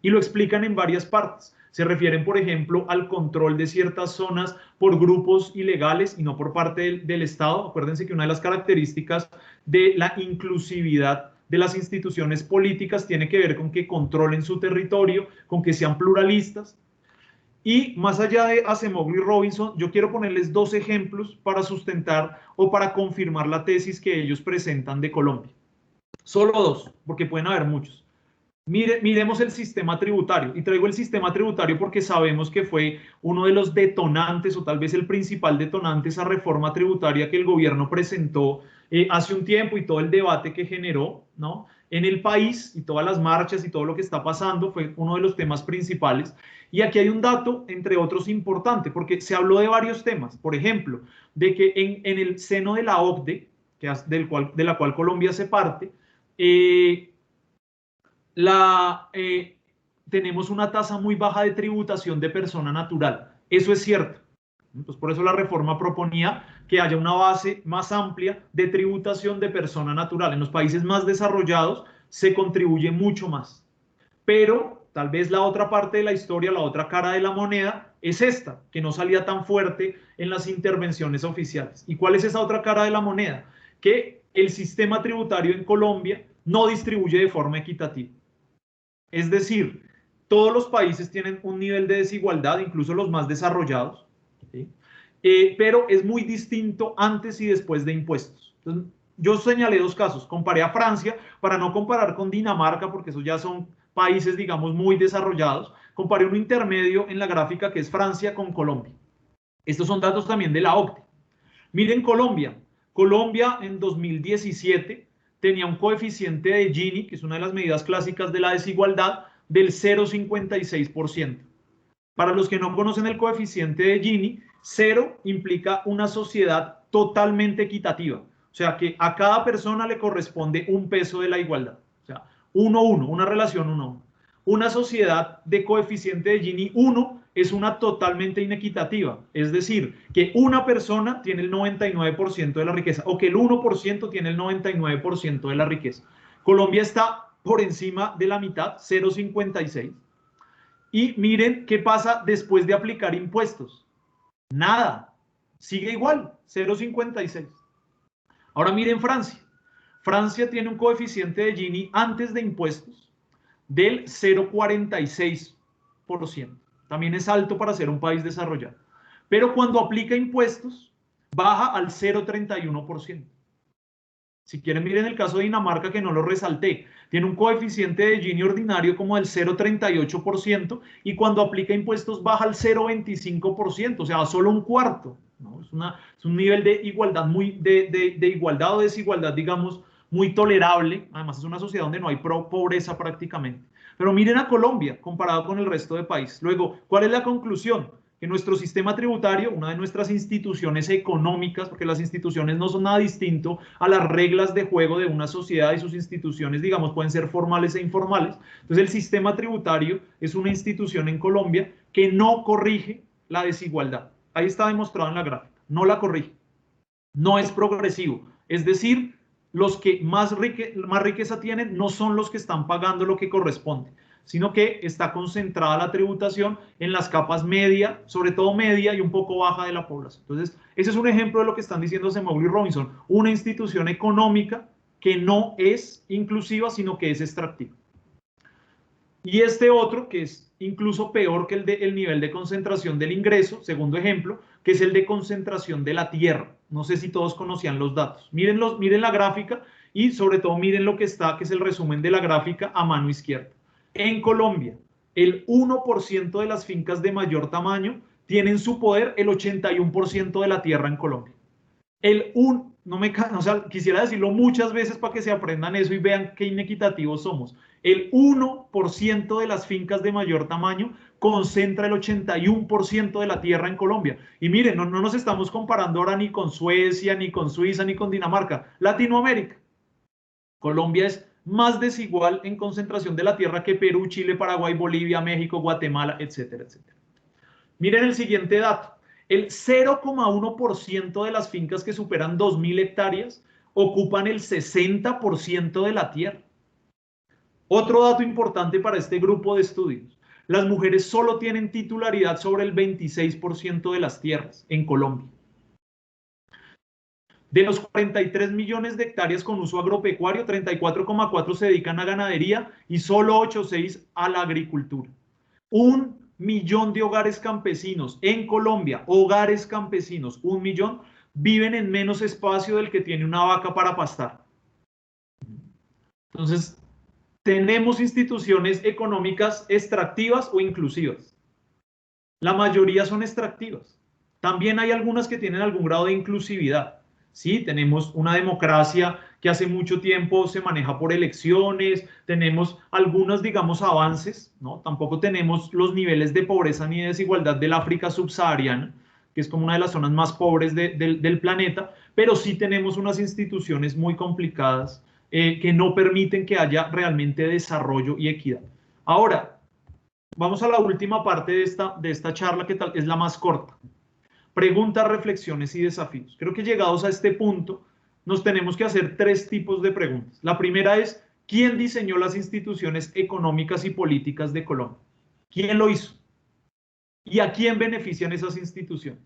Y lo explican en varias partes. Se refieren, por ejemplo, al control de ciertas zonas por grupos ilegales y no por parte del Estado. Acuérdense que una de las características de la inclusividad de las instituciones políticas tiene que ver con que controlen su territorio, con que sean pluralistas. Y más allá de Acemoglu y Robinson, yo quiero ponerles 2 ejemplos para sustentar o para confirmar la tesis que ellos presentan de Colombia. Solo 2, porque pueden haber muchos. Miremos el sistema tributario, y traigo el sistema tributario porque sabemos que fue uno de los detonantes o tal vez el principal detonante esa reforma tributaria que el gobierno presentó hace un tiempo y todo el debate que generó, ¿no?, en el país, y todas las marchas y todo lo que está pasando fue uno de los temas principales. Y aquí hay un dato, entre otros, importante, porque se habló de varios temas. Por ejemplo, de que en el seno de la OCDE, de la cual Colombia hace parte, tenemos una tasa muy baja de tributación de persona natural. Eso es cierto. Entonces, por eso la reforma proponía que haya una base más amplia de tributación de persona natural. En los países más desarrollados se contribuye mucho más. Pero tal vez la otra parte de la historia, la otra cara de la moneda, es esta, que no salía tan fuerte en las intervenciones oficiales. ¿Y cuál es esa otra cara de la moneda? Que el sistema tributario en Colombia no distribuye de forma equitativa. Es decir, todos los países tienen un nivel de desigualdad, incluso los más desarrollados, ¿sí?, pero es muy distinto antes y después de impuestos. Entonces, yo señalé 2 casos, comparé a Francia, para no comparar con Dinamarca, porque esos ya son países, digamos, muy desarrollados, comparé un intermedio en la gráfica que es Francia con Colombia. Estos son datos también de la OCDE. Miren Colombia. Colombia en 2017 tenía un coeficiente de Gini, que es una de las medidas clásicas de la desigualdad, del 0,56%. Para los que no conocen el coeficiente de Gini, 0 implica una sociedad totalmente equitativa. O sea, que a cada persona le corresponde un peso de la igualdad. O sea, 1-1, una relación 1-1. Una sociedad de coeficiente de Gini 1 es una totalmente inequitativa. Es decir, que una persona tiene el 99% de la riqueza o que el 1% tiene el 99% de la riqueza. Colombia está por encima de la mitad, 0,56. Y miren qué pasa después de aplicar impuestos. Nada. Sigue igual, 0,56. Ahora miren Francia. Francia tiene un coeficiente de Gini antes de impuestos del 0,46%. También es alto para ser un país desarrollado. Pero cuando aplica impuestos, baja al 0,31%. Si quieren, miren el caso de Dinamarca, que no lo resalté. Tiene un coeficiente de Gini ordinario como del 0,38% y cuando aplica impuestos baja al 0,25%, o sea, solo un cuarto, ¿no? Es un nivel de igualdad, de igualdad o desigualdad, digamos, muy tolerable. Además, es una sociedad donde no hay pobreza prácticamente. Pero miren a Colombia comparado con el resto del país. Luego, ¿cuál es la conclusión? Que nuestro sistema tributario, una de nuestras instituciones económicas, porque las instituciones no son nada distinto a las reglas de juego de una sociedad y sus instituciones, digamos, pueden ser formales e informales. Entonces, el sistema tributario es una institución en Colombia que no corrige la desigualdad. Ahí está demostrado en la gráfica. No la corrige. No es progresivo. Es decir, los que más riqueza tienen no son los que están pagando lo que corresponde, sino que está concentrada la tributación en las capas media, sobre todo media y un poco baja de la población. Entonces, ese es un ejemplo de lo que están diciendo Acemoglu y Robinson, una institución económica que no es inclusiva, sino que es extractiva. Y este otro, que es incluso peor que el nivel de concentración del ingreso, segundo ejemplo, que es el de concentración de la tierra. No sé si todos conocían los datos. Miren la gráfica y sobre todo miren lo que está, que es el resumen de la gráfica a mano izquierda. En Colombia, el 1% de las fincas de mayor tamaño tienen en su poder el 81% de la tierra en Colombia. Quisiera decirlo muchas veces para que se aprendan eso y vean qué inequitativos somos. El 1% de las fincas de mayor tamaño concentra el 81% de la tierra en Colombia. Y miren, no nos estamos comparando ahora ni con Suecia, ni con Suiza, ni con Dinamarca. Latinoamérica. Colombia es más desigual en concentración de la tierra que Perú, Chile, Paraguay, Bolivia, México, Guatemala, etcétera, etcétera. Miren el siguiente dato. El 0,1% de las fincas que superan 2.000 hectáreas ocupan el 60% de la tierra. Otro dato importante para este grupo de estudios. Las mujeres solo tienen titularidad sobre el 26% de las tierras en Colombia. De los 43 millones de hectáreas con uso agropecuario, 34,4 se dedican a ganadería y solo 8,6 a la agricultura. 1 millón de hogares campesinos en Colombia, hogares campesinos, 1 millón, viven en menos espacio del que tiene una vaca para pastar. Entonces, tenemos instituciones económicas extractivas o inclusivas. La mayoría son extractivas. También hay algunas que tienen algún grado de inclusividad. Sí, tenemos una democracia que hace mucho tiempo se maneja por elecciones, tenemos algunos, digamos, avances, ¿no? Tampoco tenemos los niveles de pobreza ni de desigualdad del África subsahariana, que es como una de las zonas más pobres del planeta, pero sí tenemos unas instituciones muy complicadas que no permiten que haya realmente desarrollo y equidad. Ahora, vamos a la última parte de esta charla, que es la más corta. Preguntas, reflexiones y desafíos. Creo que llegados a este punto, nos tenemos que hacer 3 tipos de preguntas. La primera es, ¿quién diseñó las instituciones económicas y políticas de Colombia? ¿Quién lo hizo? ¿Y a quién benefician esas instituciones?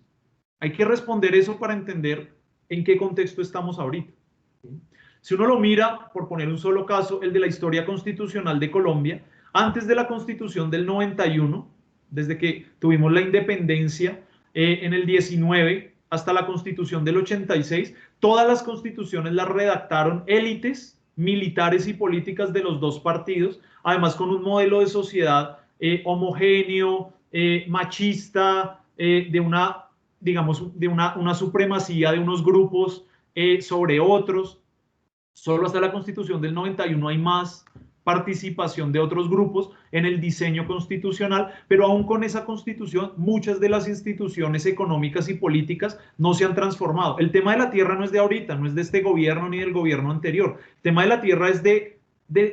Hay que responder eso para entender en qué contexto estamos ahorita. Si uno lo mira, por poner un solo caso, el de la historia constitucional de Colombia, antes de la Constitución del 91, desde que tuvimos la independencia en el 19 hasta la Constitución del 86, todas las constituciones las redactaron élites militares y políticas de los dos partidos, además con un modelo de sociedad homogéneo, machista, de una, digamos, de una supremacía de unos grupos sobre otros. Solo hasta la Constitución del 91 hay más participación de otros grupos en el diseño constitucional, pero aún con esa Constitución, muchas de las instituciones económicas y políticas no se han transformado. El tema de la tierra no es de ahorita, no es de este gobierno ni del gobierno anterior. El tema de la tierra es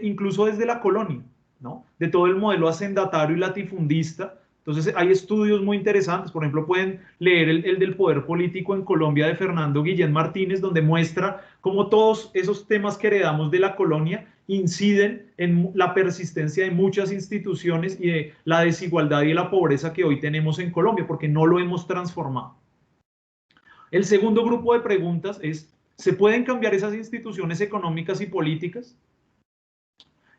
incluso desde la colonia, ¿no? De todo el modelo hacendatario y latifundista. Entonces hay estudios muy interesantes, por ejemplo pueden leer el del poder político en Colombia de Fernando Guillén Martínez, donde muestra cómo todos esos temas que heredamos de la colonia inciden en la persistencia de muchas instituciones y de la desigualdad y la pobreza que hoy tenemos en Colombia, porque no lo hemos transformado. El segundo grupo de preguntas es, ¿se pueden cambiar esas instituciones económicas y políticas?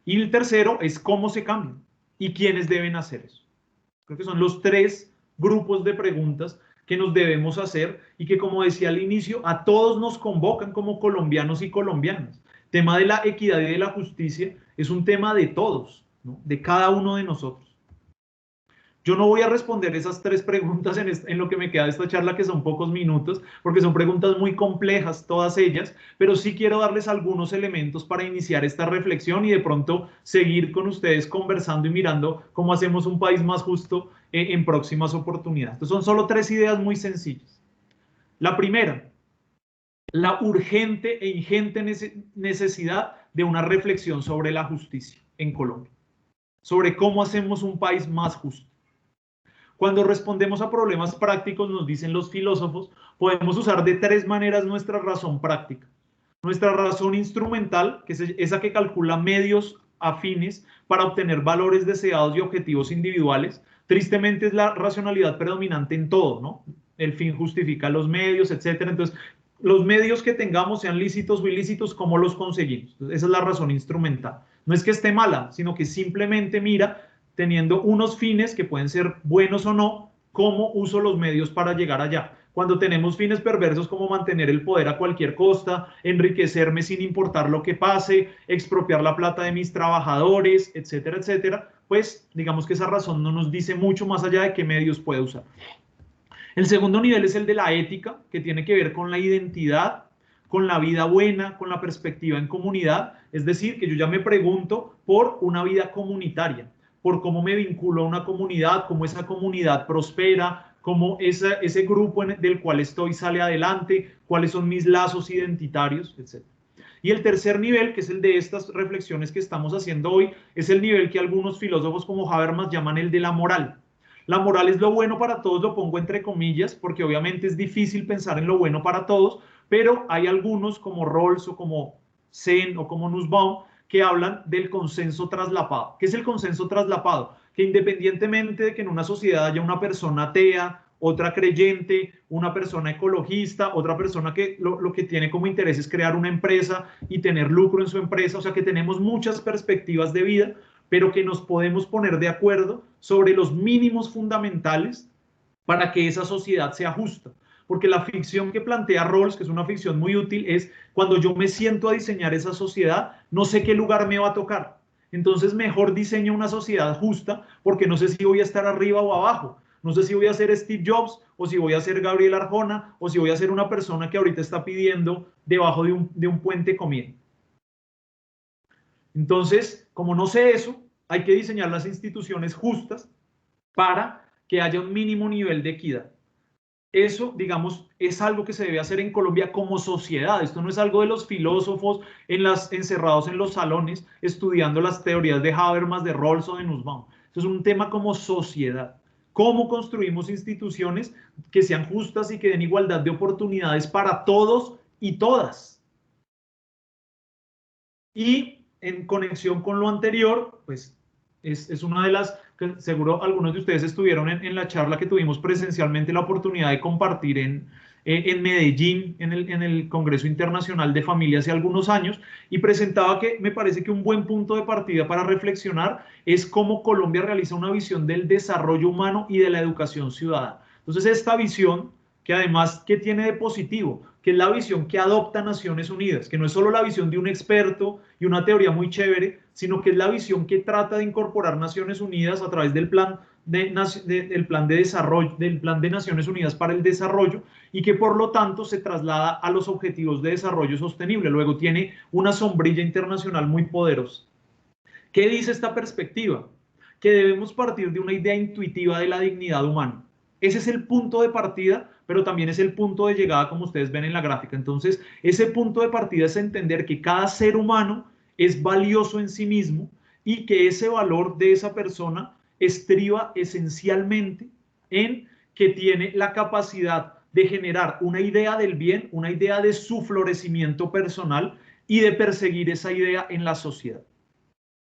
Y el tercero es, ¿cómo se cambian? ¿Y quiénes deben hacer eso? Creo que son los tres grupos de preguntas que nos debemos hacer y que, como decía al inicio, a todos nos convocan como colombianos y colombianas. El tema de la equidad y de la justicia es un tema de todos, ¿no? De cada uno de nosotros. Yo no voy a responder esas tres preguntas en lo que me queda de esta charla, que son pocos minutos, porque son preguntas muy complejas todas ellas, pero sí quiero darles algunos elementos para iniciar esta reflexión y de pronto seguir con ustedes conversando y mirando cómo hacemos un país más justo en próximas oportunidades. Entonces son solo tres ideas muy sencillas. La primera, la urgente e ingente necesidad de una reflexión sobre la justicia en Colombia, sobre cómo hacemos un país más justo. Cuando respondemos a problemas prácticos, nos dicen los filósofos, podemos usar de tres maneras nuestra razón práctica. Nuestra razón instrumental, que es esa que calcula medios afines para obtener valores deseados y objetivos individuales. Tristemente es la racionalidad predominante en todo, ¿no? El fin justifica los medios, etcétera. Entonces, los medios que tengamos, sean lícitos o ilícitos, ¿cómo los conseguimos? Entonces, esa es la razón instrumental. No es que esté mala, sino que simplemente mira, teniendo unos fines que pueden ser buenos o no, cómo uso los medios para llegar allá. Cuando tenemos fines perversos como mantener el poder a cualquier costa, enriquecerme sin importar lo que pase, expropiar la plata de mis trabajadores, etcétera, etcétera, pues digamos que esa razón no nos dice mucho más allá de qué medios puede usar. El segundo nivel es el de la ética, que tiene que ver con la identidad, con la vida buena, con la perspectiva en comunidad, es decir, que yo ya me pregunto por una vida comunitaria, por cómo me vinculo a una comunidad, cómo esa comunidad prospera, cómo ese grupo del cual estoy sale adelante, cuáles son mis lazos identitarios, etc. Y el tercer nivel, que es el de estas reflexiones que estamos haciendo hoy, es el nivel que algunos filósofos como Habermas llaman el de la moral. La moral es lo bueno para todos, lo pongo entre comillas, porque obviamente es difícil pensar en lo bueno para todos, pero hay algunos como Rawls o como Sen o como Nussbaum que hablan del consenso traslapado. ¿Qué es el consenso traslapado? Que independientemente de que en una sociedad haya una persona atea, otra creyente, una persona ecologista, otra persona que lo que tiene como interés es crear una empresa y tener lucro en su empresa, o sea que tenemos muchas perspectivas de vida, pero que nos podemos poner de acuerdo sobre los mínimos fundamentales para que esa sociedad sea justa. Porque la ficción que plantea Rawls, que es una ficción muy útil, es cuando yo me siento a diseñar esa sociedad, no sé qué lugar me va a tocar. Entonces mejor diseño una sociedad justa, porque no sé si voy a estar arriba o abajo. No sé si voy a ser Steve Jobs, o si voy a ser Gabriel Arjona, o si voy a ser una persona que ahorita está pidiendo debajo de un puente comida. Entonces, como no sé eso, hay que diseñar las instituciones justas para que haya un mínimo nivel de equidad. Eso, digamos, es algo que se debe hacer en Colombia como sociedad. Esto no es algo de los filósofos encerrados en los salones estudiando las teorías de Habermas, de Rawls o de Nussbaum. Esto es un tema como sociedad. ¿Cómo construimos instituciones que sean justas y que den igualdad de oportunidades para todos y todas? Y en conexión con lo anterior, pues es una de las que seguro algunos de ustedes estuvieron en la charla que tuvimos presencialmente la oportunidad de compartir en Medellín, en el Congreso Internacional de Familia hace algunos años, y presentaba que me parece que un buen punto de partida para reflexionar es cómo Colombia realiza una visión del desarrollo humano y de la educación ciudadana. Entonces, esta visión que además, ¿qué tiene de positivo? Que es la visión que adopta Naciones Unidas, que no es solo la visión de un experto y una teoría muy chévere, sino que es la visión que trata de incorporar Naciones Unidas a través del plan de desarrollo, del plan de Naciones Unidas para el desarrollo, y que por lo tanto se traslada a los objetivos de desarrollo sostenible. Luego tiene una sombrilla internacional muy poderosa. ¿Qué dice esta perspectiva? Que debemos partir de una idea intuitiva de la dignidad humana. Ese es el punto de partida, pero también es el punto de llegada, como ustedes ven en la gráfica. Entonces, ese punto de partida es entender que cada ser humano es valioso en sí mismo y que ese valor de esa persona estriba esencialmente en que tiene la capacidad de generar una idea del bien, una idea de su florecimiento personal y de perseguir esa idea en la sociedad.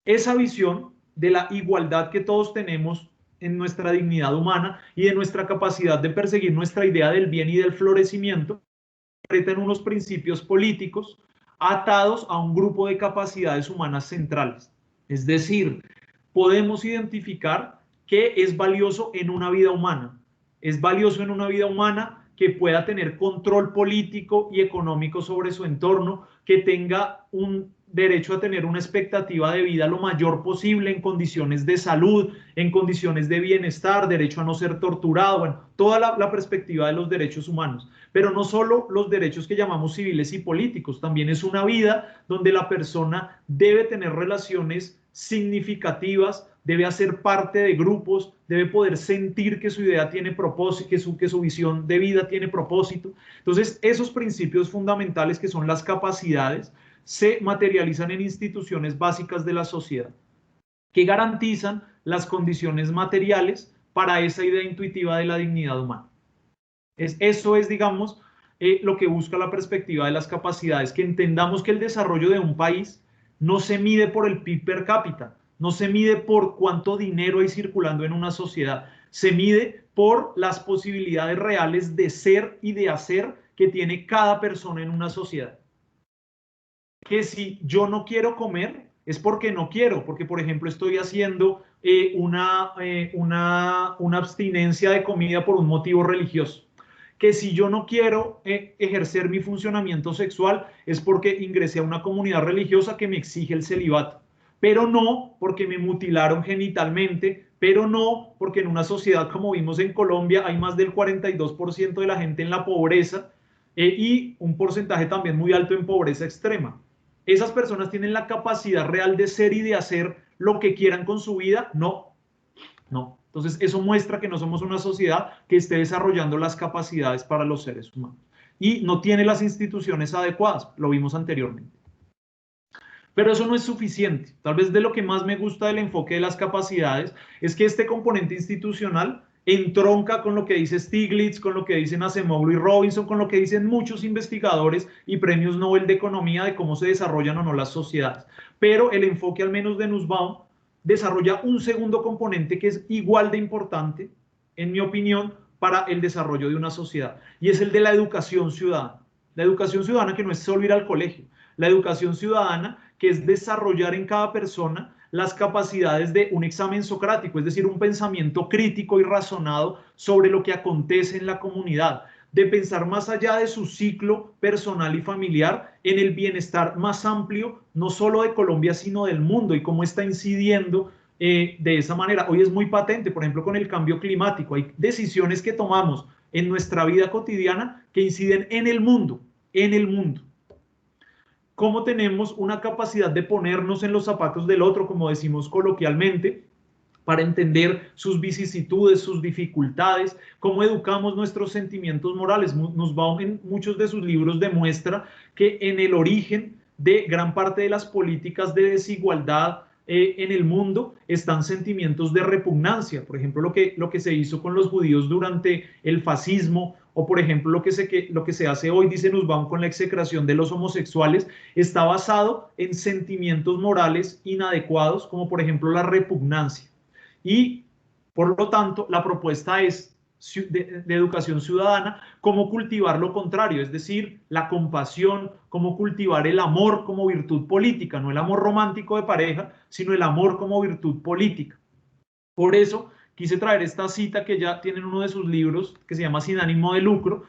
Esa visión de la igualdad que todos tenemos en nuestra dignidad humana y de nuestra capacidad de perseguir nuestra idea del bien y del florecimiento, en unos principios políticos atados a un grupo de capacidades humanas centrales. Es decir, podemos identificar qué es valioso en una vida humana. Es valioso en una vida humana que pueda tener control político y económico sobre su entorno, que tenga un derecho a tener una expectativa de vida lo mayor posible en condiciones de salud, en condiciones de bienestar, derecho a no ser torturado, bueno, toda la perspectiva de los derechos humanos. Pero no solo los derechos que llamamos civiles y políticos, también es una vida donde la persona debe tener relaciones significativas, debe hacer parte de grupos, debe poder sentir que su idea tiene propósito, que su visión de vida tiene propósito. Entonces, esos principios fundamentales que son las capacidades se materializan en instituciones básicas de la sociedad que garantizan las condiciones materiales para esa idea intuitiva de la dignidad humana. Eso es, digamos, lo que busca la perspectiva de las capacidades, que entendamos que el desarrollo de un país no se mide por el PIB per cápita, no se mide por cuánto dinero hay circulando en una sociedad, se mide por las posibilidades reales de ser y de hacer que tiene cada persona en una sociedad. Que si yo no quiero comer, es porque no quiero, porque por ejemplo estoy haciendo una abstinencia de comida por un motivo religioso. Que si yo no quiero ejercer mi funcionamiento sexual es porque ingresé a una comunidad religiosa que me exige el celibato, pero no porque me mutilaron genitalmente, pero no porque en una sociedad como vimos en Colombia hay más del 42% de la gente en la pobreza y un porcentaje también muy alto en pobreza extrema. ¿Esas personas tienen la capacidad real de ser y de hacer lo que quieran con su vida? No, no. Entonces, eso muestra que no somos una sociedad que esté desarrollando las capacidades para los seres humanos. Y no tiene las instituciones adecuadas, lo vimos anteriormente. Pero eso no es suficiente. Tal vez de lo que más me gusta del enfoque de las capacidades es que este componente institucional entronca con lo que dice Stiglitz, con lo que dicen Acemoglu y Robinson, con lo que dicen muchos investigadores y premios Nobel de Economía de cómo se desarrollan o no las sociedades. Pero el enfoque, al menos de Nussbaum, desarrolla un segundo componente que es igual de importante, en mi opinión, para el desarrollo de una sociedad, y es el de la educación ciudadana. La educación ciudadana que no es solo ir al colegio, la educación ciudadana que es desarrollar en cada persona las capacidades de un examen socrático, es decir, un pensamiento crítico y razonado sobre lo que acontece en la comunidad, de pensar más allá de su ciclo personal y familiar en el bienestar más amplio, no solo de Colombia, sino del mundo y cómo está incidiendo de esa manera. Hoy es muy patente, por ejemplo, con el cambio climático. Hay decisiones que tomamos en nuestra vida cotidiana que inciden en el mundo, en el mundo. Cómo tenemos una capacidad de ponernos en los zapatos del otro, como decimos coloquialmente, para entender sus vicisitudes, sus dificultades, cómo educamos nuestros sentimientos morales. Nussbaum en muchos de sus libros demuestra que en el origen de gran parte de las políticas de desigualdad en el mundo están sentimientos de repugnancia. Por ejemplo, lo que se hizo con los judíos durante el fascismo, o por ejemplo lo que se hace hoy, dice Nussbaum, con la execración de los homosexuales, está basado en sentimientos morales inadecuados, como por ejemplo la repugnancia. Y por lo tanto, la propuesta es de educación ciudadana, cómo cultivar lo contrario, es decir, la compasión, cómo cultivar el amor como virtud política, no el amor romántico de pareja, sino el amor como virtud política. Por eso quise traer esta cita que ya tiene en uno de sus libros, que se llama Sin ánimo de lucro,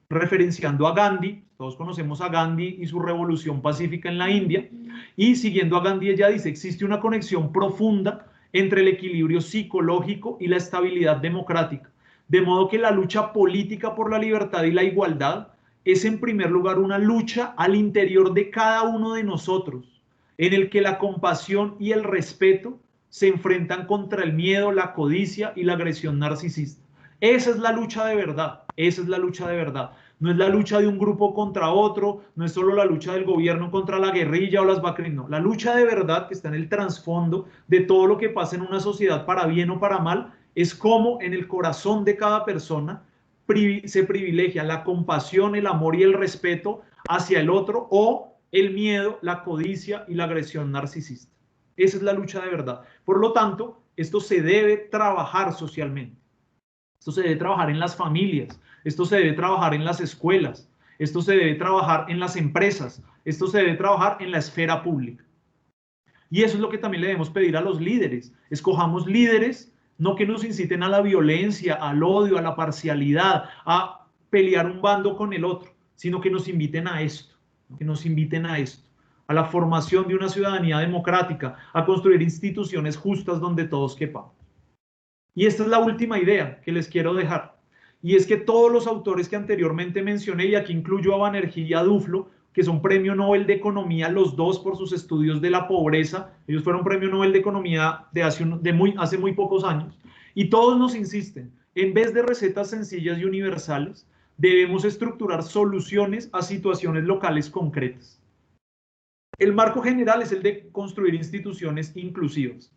referenciando a Gandhi. Todos conocemos a Gandhi y su revolución pacífica en la India, y siguiendo a Gandhi, ella dice: existe una conexión profunda entre el equilibrio psicológico y la estabilidad democrática, de modo que la lucha política por la libertad y la igualdad es en primer lugar una lucha al interior de cada uno de nosotros, en el que la compasión y el respeto se enfrentan contra el miedo, la codicia y la agresión narcisista. Esa es la lucha de verdad, esa es la lucha de verdad. No es la lucha de un grupo contra otro, no es solo la lucha del gobierno contra la guerrilla o las BACRIM, no. La lucha de verdad, que está en el trasfondo de todo lo que pasa en una sociedad, para bien o para mal, es cómo en el corazón de cada persona se privilegia la compasión, el amor y el respeto hacia el otro, o el miedo, la codicia y la agresión narcisista. Esa es la lucha de verdad. Por lo tanto, esto se debe trabajar socialmente. Esto se debe trabajar en las familias, esto se debe trabajar en las escuelas, esto se debe trabajar en las empresas, esto se debe trabajar en la esfera pública. Y eso es lo que también le debemos pedir a los líderes. Escojamos líderes, no que nos inciten a la violencia, al odio, a la parcialidad, a pelear un bando con el otro, sino que nos inviten a esto, que nos inviten a esto, a la formación de una ciudadanía democrática, a construir instituciones justas donde todos quepamos. Y esta es la última idea que les quiero dejar. Y es que todos los autores que anteriormente mencioné, y aquí incluyo a Banerjee y a Duflo, que son premio Nobel de Economía, los dos, por sus estudios de la pobreza. Ellos fueron premio Nobel de Economía hace muy pocos años. Y todos nos insisten: en vez de recetas sencillas y universales, debemos estructurar soluciones a situaciones locales concretas. El marco general es el de construir instituciones inclusivas.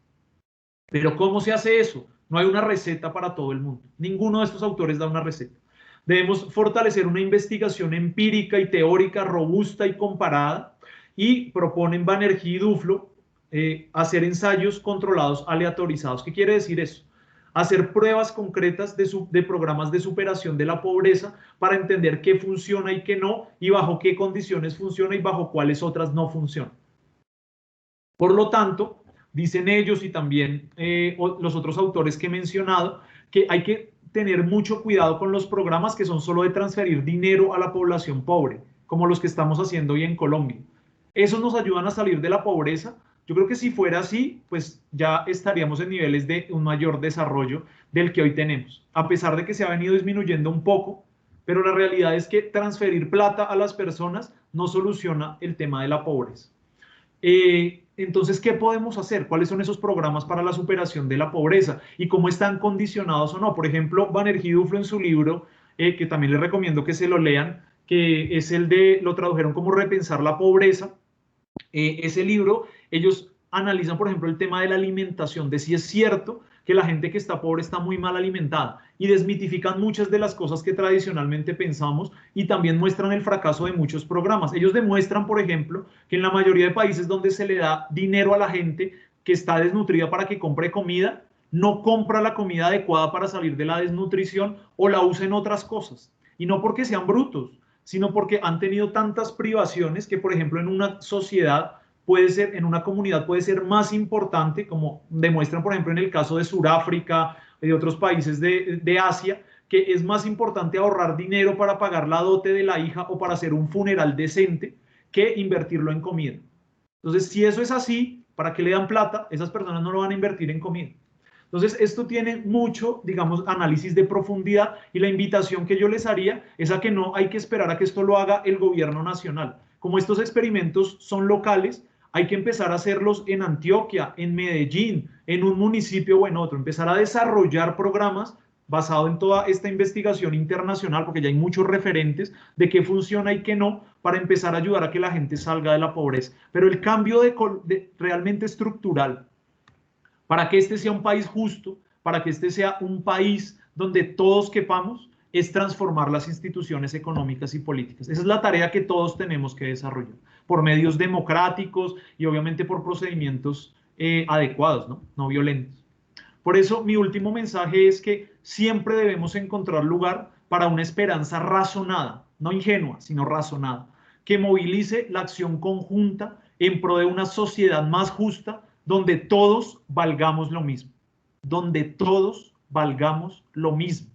Pero ¿cómo se hace eso? No hay una receta para todo el mundo. Ninguno de estos autores da una receta. Debemos fortalecer una investigación empírica y teórica robusta y comparada, y proponen Banerjee y Duflo hacer ensayos controlados aleatorizados. ¿Qué quiere decir eso? Hacer pruebas concretas de programas de superación de la pobreza para entender qué funciona y qué no, y bajo qué condiciones funciona y bajo cuáles otras no funcionan. Por lo tanto, dicen ellos y también los otros autores que he mencionado, que hay que tener mucho cuidado con los programas que son solo de transferir dinero a la población pobre, como los que estamos haciendo hoy en Colombia. Esos nos ayudan a salir de la pobreza. Yo creo que si fuera así, pues ya estaríamos en niveles de un mayor desarrollo del que hoy tenemos, a pesar de que se ha venido disminuyendo un poco, pero la realidad es que transferir plata a las personas no soluciona el tema de la pobreza. Entonces, ¿qué podemos hacer? ¿Cuáles son esos programas para la superación de la pobreza? ¿Y cómo están condicionados o no? Por ejemplo, Banerjee y Duflo, en su libro, que también les recomiendo que se lo lean, que es lo tradujeron como Repensar la pobreza. Ese libro, ellos analizan, por ejemplo, el tema de la alimentación, de si es cierto que la gente que está pobre está muy mal alimentada, y desmitifican muchas de las cosas que tradicionalmente pensamos, y también muestran el fracaso de muchos programas. Ellos demuestran, por ejemplo, que en la mayoría de países donde se le da dinero a la gente que está desnutrida para que compre comida, no compra la comida adecuada para salir de la desnutrición, o la usa en otras cosas. Y no porque sean brutos, sino porque han tenido tantas privaciones que, por ejemplo, en una sociedad puede ser, en una comunidad puede ser más importante, como demuestran, por ejemplo, en el caso de Sudáfrica y de otros países de Asia, que es más importante ahorrar dinero para pagar la dote de la hija o para hacer un funeral decente que invertirlo en comida. Entonces, si eso es así, ¿para qué le dan plata? Esas personas no lo van a invertir en comida. Entonces, esto tiene mucho, digamos, análisis de profundidad, y la invitación que yo les haría es a que no hay que esperar a que esto lo haga el gobierno nacional. Como estos experimentos son locales, hay que empezar a hacerlos en Antioquia, en Medellín, en un municipio o en otro, empezar a desarrollar programas basados en toda esta investigación internacional, porque ya hay muchos referentes de qué funciona y qué no, para empezar a ayudar a que la gente salga de la pobreza. Pero el cambio realmente estructural, para que este sea un país justo, para que este sea un país donde todos quepamos, es transformar las instituciones económicas y políticas. Esa es la tarea que todos tenemos que desarrollar, por medios democráticos y obviamente por procedimientos adecuados, no violentos. Por eso mi último mensaje es que siempre debemos encontrar lugar para una esperanza razonada, no ingenua, sino razonada, que movilice la acción conjunta en pro de una sociedad más justa, donde todos valgamos lo mismo. donde todos valgamos lo mismo.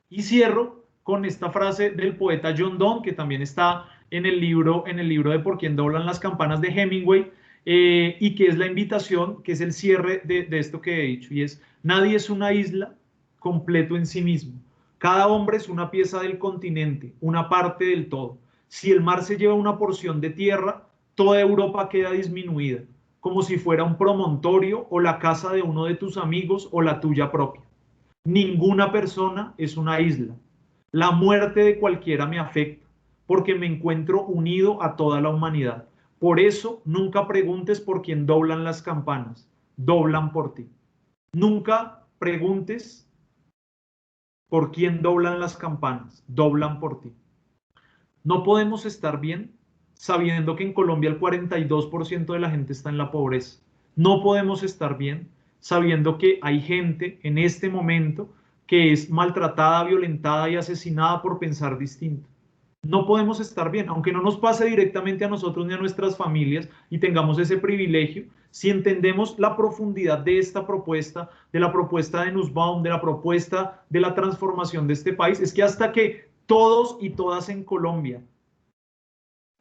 Y cierro con esta frase del poeta John Donne, que también está en el libro de Por quién doblan las campanas de Hemingway, y que es la invitación, que es el cierre de esto que he dicho, y es: nadie es una isla completo en sí mismo. Cada hombre es una pieza del continente, una parte del todo. Si el mar se lleva una porción de tierra, toda Europa queda disminuida, como si fuera un promontorio o la casa de uno de tus amigos o la tuya propia. Ninguna persona es una isla. La muerte de cualquiera me afecta, porque me encuentro unido a toda la humanidad. Por eso, nunca preguntes por quién doblan las campanas, doblan por ti. Nunca preguntes por quién doblan las campanas, doblan por ti. No podemos estar bien sabiendo que en Colombia el 42% de la gente está en la pobreza. No podemos estar bien sabiendo que hay gente en este momento que es maltratada, violentada y asesinada por pensar distinto. No podemos estar bien, aunque no nos pase directamente a nosotros ni a nuestras familias y tengamos ese privilegio. Si entendemos la profundidad de esta propuesta, de la propuesta de Nussbaum, de la propuesta de la transformación de este país, es que hasta que todos y todas en Colombia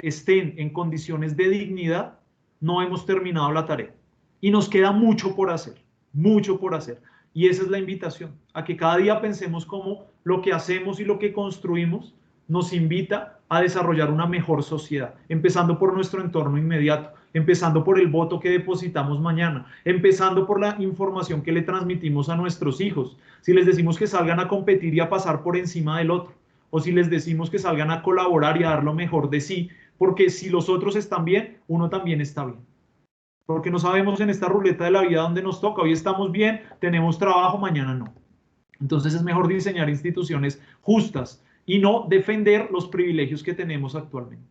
estén en condiciones de dignidad, no hemos terminado la tarea. Y nos queda mucho por hacer, mucho por hacer. Y esa es la invitación, a que cada día pensemos cómo lo que hacemos y lo que construimos nos invita a desarrollar una mejor sociedad, empezando por nuestro entorno inmediato, empezando por el voto que depositamos mañana, empezando por la información que le transmitimos a nuestros hijos. Si les decimos que salgan a competir y a pasar por encima del otro, o si les decimos que salgan a colaborar y a dar lo mejor de sí, porque si los otros están bien, uno también está bien. Porque no sabemos en esta ruleta de la vida dónde nos toca. Hoy estamos bien, tenemos trabajo, mañana no. Entonces es mejor diseñar instituciones justas y no defender los privilegios que tenemos actualmente.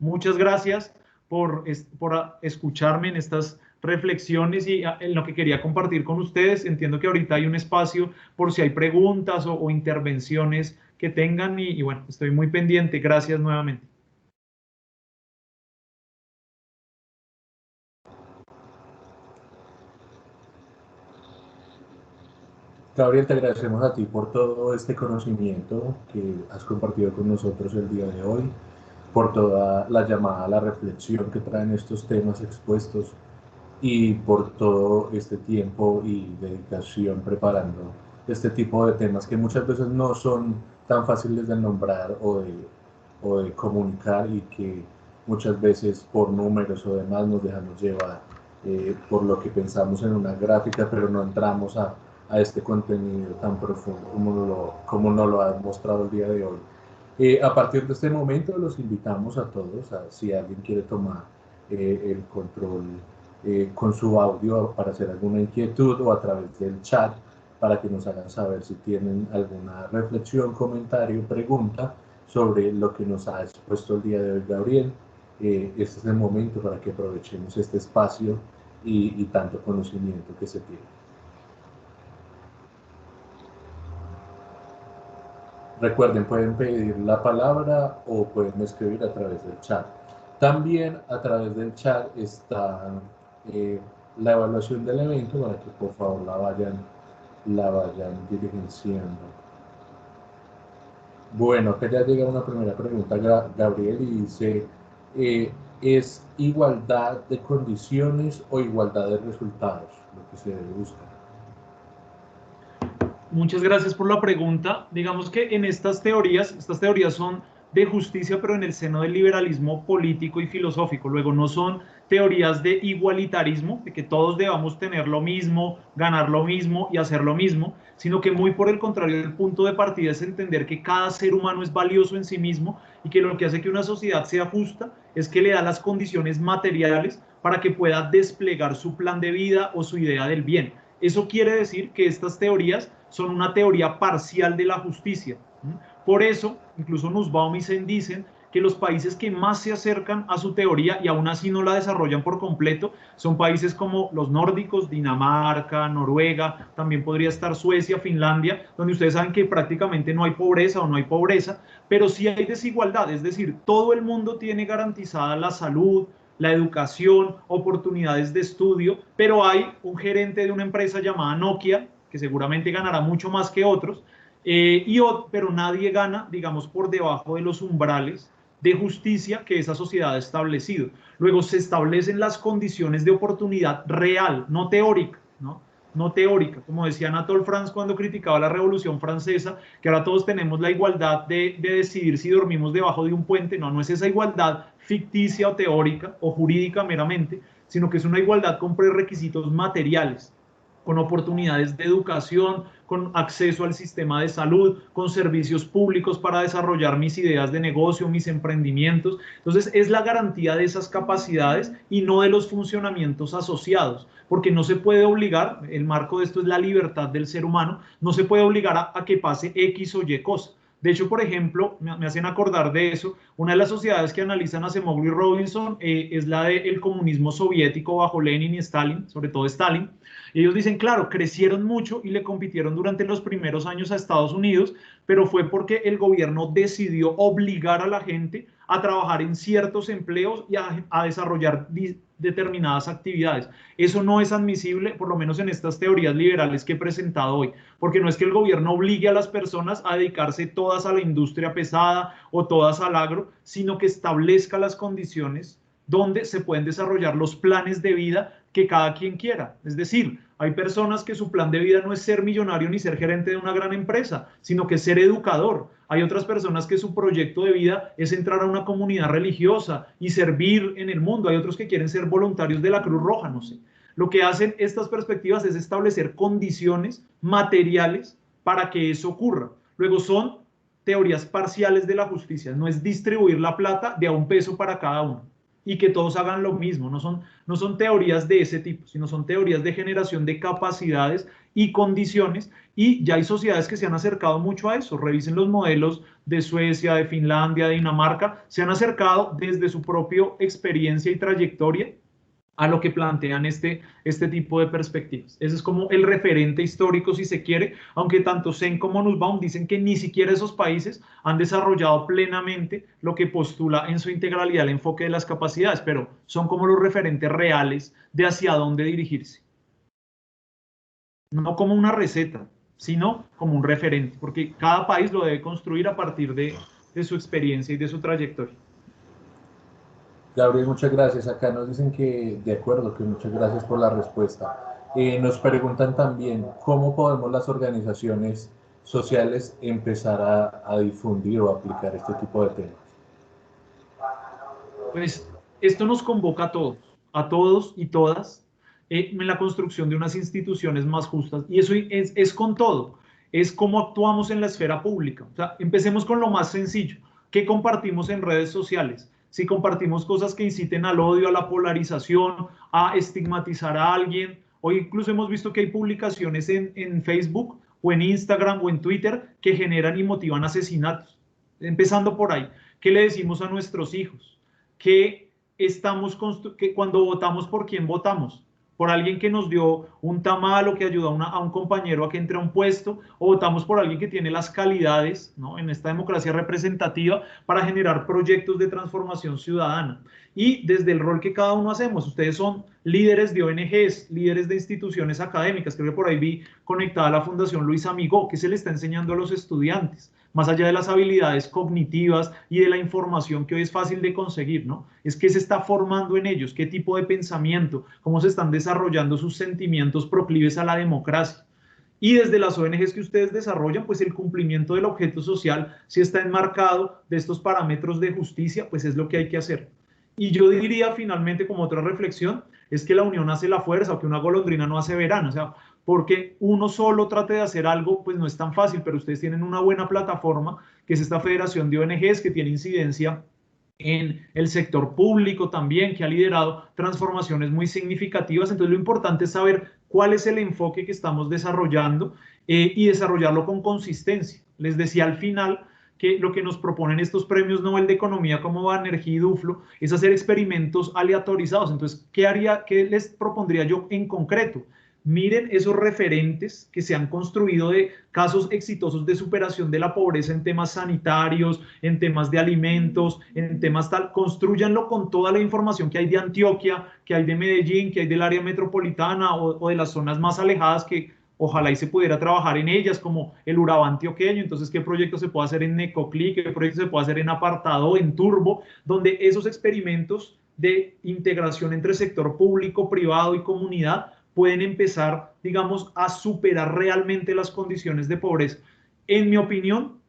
Muchas gracias por escucharme en estas reflexiones y en lo que quería compartir con ustedes. Entiendo que ahorita hay un espacio por si hay preguntas o intervenciones que tengan y bueno, estoy muy pendiente. Gracias nuevamente. Gabriel, te agradecemos a ti por todo este conocimiento que has compartido con nosotros el día de hoy, por toda la llamada a la reflexión que traen estos temas expuestos y por todo este tiempo y dedicación preparando este tipo de temas que muchas veces no son tan fáciles de nombrar o de comunicar y que muchas veces por números o demás nos dejamos llevar por lo que pensamos en una gráfica, pero no entramos a este contenido tan profundo como nos lo ha mostrado el día de hoy. A partir de este momento los invitamos a todos, si alguien quiere tomar el control con su audio para hacer alguna inquietud o a través del chat para que nos hagan saber si tienen alguna reflexión, comentario, pregunta sobre lo que nos ha expuesto el día de hoy Gabriel. Este es el momento para que aprovechemos este espacio y tanto conocimiento que se tiene. Recuerden, pueden pedir la palabra o pueden escribir a través del chat. También a través del chat está la evaluación del evento para que por favor la vayan dirigiendo. Bueno, acá ya llega una primera pregunta, Gabriel, y dice, ¿es igualdad de condiciones o igualdad de resultados lo que se debe buscar? Muchas gracias por la pregunta. Digamos que en estas teorías son de justicia, pero en el seno del liberalismo político y filosófico. Luego no son teorías de igualitarismo, de que todos debamos tener lo mismo, ganar lo mismo y hacer lo mismo, sino que muy por el contrario, el punto de partida es entender que cada ser humano es valioso en sí mismo y que lo que hace que una sociedad sea justa es que le da las condiciones materiales para que pueda desplegar su plan de vida o su idea del bien. Eso quiere decir que estas teorías son una teoría parcial de la justicia. Por eso, incluso Nussbaum y Sen dicen que los países que más se acercan a su teoría y aún así no la desarrollan por completo son países como los nórdicos, Dinamarca, Noruega, también podría estar Suecia, Finlandia, donde ustedes saben que prácticamente no hay pobreza o no hay pobreza, pero sí hay desigualdad, es decir, todo el mundo tiene garantizada la salud, la educación, oportunidades de estudio, pero hay un gerente de una empresa llamada Nokia, que seguramente ganará mucho más que otros, pero nadie gana, digamos, por debajo de los umbrales de justicia que esa sociedad ha establecido. Luego se establecen las condiciones de oportunidad real, no teórica, ¿no? No teórica, como decía Anatole France cuando criticaba la Revolución Francesa, que ahora todos tenemos la igualdad de decidir si dormimos debajo de un puente. No, no es esa igualdad ficticia o teórica o jurídica meramente, sino que es una igualdad con prerequisitos materiales, con oportunidades de educación, con acceso al sistema de salud, con servicios públicos para desarrollar mis ideas de negocio, mis emprendimientos. Entonces, es la garantía de esas capacidades y no de los funcionamientos asociados, porque no se puede obligar, el marco de esto es la libertad del ser humano, no se puede obligar a que pase X o Y cosa. De hecho, por ejemplo, me hacen acordar de eso, una de las sociedades que analizan Acemoglu y Robinson es la del comunismo soviético bajo Lenin y Stalin, sobre todo Stalin. Y ellos dicen, claro, crecieron mucho y le compitieron durante los primeros años a Estados Unidos, pero fue porque el gobierno decidió obligar a la gente a trabajar en ciertos empleos y a desarrollar determinadas actividades. Eso no es admisible, por lo menos en estas teorías liberales que he presentado hoy, porque no es que el gobierno obligue a las personas a dedicarse todas a la industria pesada o todas al agro, sino que establezca las condiciones donde se pueden desarrollar los planes de vida que cada quien quiera. Es decir, hay personas que su plan de vida no es ser millonario ni ser gerente de una gran empresa, sino que ser educador. Hay otras personas que su proyecto de vida es entrar a una comunidad religiosa y servir en el mundo. Hay otros que quieren ser voluntarios de la Cruz Roja, no sé. Lo que hacen estas perspectivas es establecer condiciones materiales para que eso ocurra. Luego son teorías parciales de la justicia, no es distribuir la plata de a un peso para cada uno y que todos hagan lo mismo. No son teorías de ese tipo, sino son teorías de generación de capacidades y condiciones, y ya hay sociedades que se han acercado mucho a eso. Revisen los modelos de Suecia, de Finlandia, de Dinamarca, se han acercado desde su propia experiencia y trayectoria a lo que plantean este tipo de perspectivas. Ese es como el referente histórico, si se quiere, aunque tanto Sen como Nussbaum dicen que ni siquiera esos países han desarrollado plenamente lo que postula en su integralidad el enfoque de las capacidades, pero son como los referentes reales de hacia dónde dirigirse. No como una receta, sino como un referente, porque cada país lo debe construir a partir de su experiencia y de su trayectoria. Gabriel, muchas gracias. Acá nos dicen que, de acuerdo, que muchas gracias por la respuesta. Nos preguntan también cómo podemos las organizaciones sociales empezar a difundir o aplicar este tipo de temas. Pues esto nos convoca a todos y todas, en la construcción de unas instituciones más justas. Y eso es con todo, es cómo actuamos en la esfera pública. O sea, empecemos con lo más sencillo. ¿Qué compartimos en redes sociales? Si compartimos cosas que inciten al odio, a la polarización, a estigmatizar a alguien, o incluso hemos visto que hay publicaciones en Facebook o en Instagram o en Twitter que generan y motivan asesinatos. Empezando por ahí, ¿qué le decimos a nuestros hijos? Que cuando votamos, ¿por quién votamos? ¿Por alguien que nos dio un tamal o que ayudó a un compañero a que entre a un puesto? ¿O votamos por alguien que tiene las calidades, ¿no?, en esta democracia representativa para generar proyectos de transformación ciudadana? Y desde el rol que cada uno hacemos, ustedes son líderes de ONGs, líderes de instituciones académicas. Creo que por ahí vi conectada la Fundación Luis Amigó, que se le está enseñando a los estudiantes, más allá de las habilidades cognitivas y de la información que hoy es fácil de conseguir, ¿no? Es que se está formando en ellos, qué tipo de pensamiento, cómo se están desarrollando sus sentimientos proclives a la democracia. Y desde las ONGs que ustedes desarrollan, pues el cumplimiento del objeto social, si está enmarcado de estos parámetros de justicia, pues es lo que hay que hacer. Y yo diría finalmente, como otra reflexión, es que la unión hace la fuerza, o que una golondrina no hace verano. O sea, porque uno solo trate de hacer algo, pues no es tan fácil, pero ustedes tienen una buena plataforma, que es esta federación de ONGs que tiene incidencia en el sector público también, que ha liderado transformaciones muy significativas. Entonces lo importante es saber cuál es el enfoque que estamos desarrollando, y desarrollarlo con consistencia. Les decía al final que lo que nos proponen estos premios Nobel de Economía como Banerjee y Duflo es hacer experimentos aleatorizados. Entonces, ¿qué les propondría yo en concreto? Miren esos referentes que se han construido de casos exitosos de superación de la pobreza en temas sanitarios, en temas de alimentos, en temas tal. Construyanlo con toda la información que hay de Antioquia, que hay de Medellín, que hay del área metropolitana o de las zonas más alejadas que ojalá y se pudiera trabajar en ellas, como el Urabá antioqueño. Entonces, ¿qué proyecto se puede hacer en Necoclí? ¿Qué proyecto se puede hacer en Apartado, en Turbo? Donde esos experimentos de integración entre sector público, privado y comunidad pueden empezar, digamos, a superar realmente las condiciones de pobreza. En mi opinión,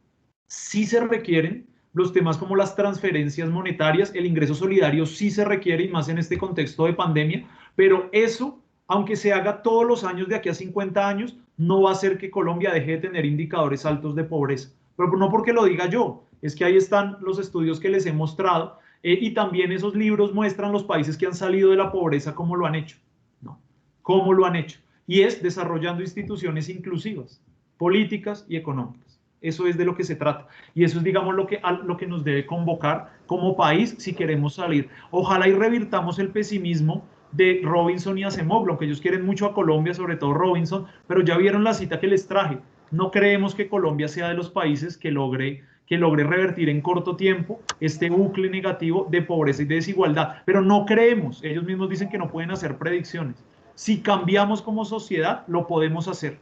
sí se requieren los temas como las transferencias monetarias, el ingreso solidario sí se requiere, y más en este contexto de pandemia, pero eso, aunque se haga todos los años de aquí a 50 años, no va a hacer que Colombia deje de tener indicadores altos de pobreza. Pero no porque lo diga yo, es que ahí están los estudios que les he mostrado, y también esos libros muestran los países que han salido de la pobreza, cómo lo han hecho, ¿no? ¿Cómo lo han hecho? Y es desarrollando instituciones inclusivas, políticas y económicas. Eso es de lo que se trata. Y eso es, digamos, lo que nos debe convocar como país si queremos salir. Ojalá y revirtamos el pesimismo de Robinson y Acemoglu, que ellos quieren mucho a Colombia, sobre todo Robinson, pero ya vieron la cita que les traje. No creemos que Colombia sea de los países que logre revertir en corto tiempo este bucle negativo de pobreza y de desigualdad. Pero no creemos, ellos mismos dicen que no pueden hacer predicciones. Si cambiamos como sociedad, lo podemos hacer,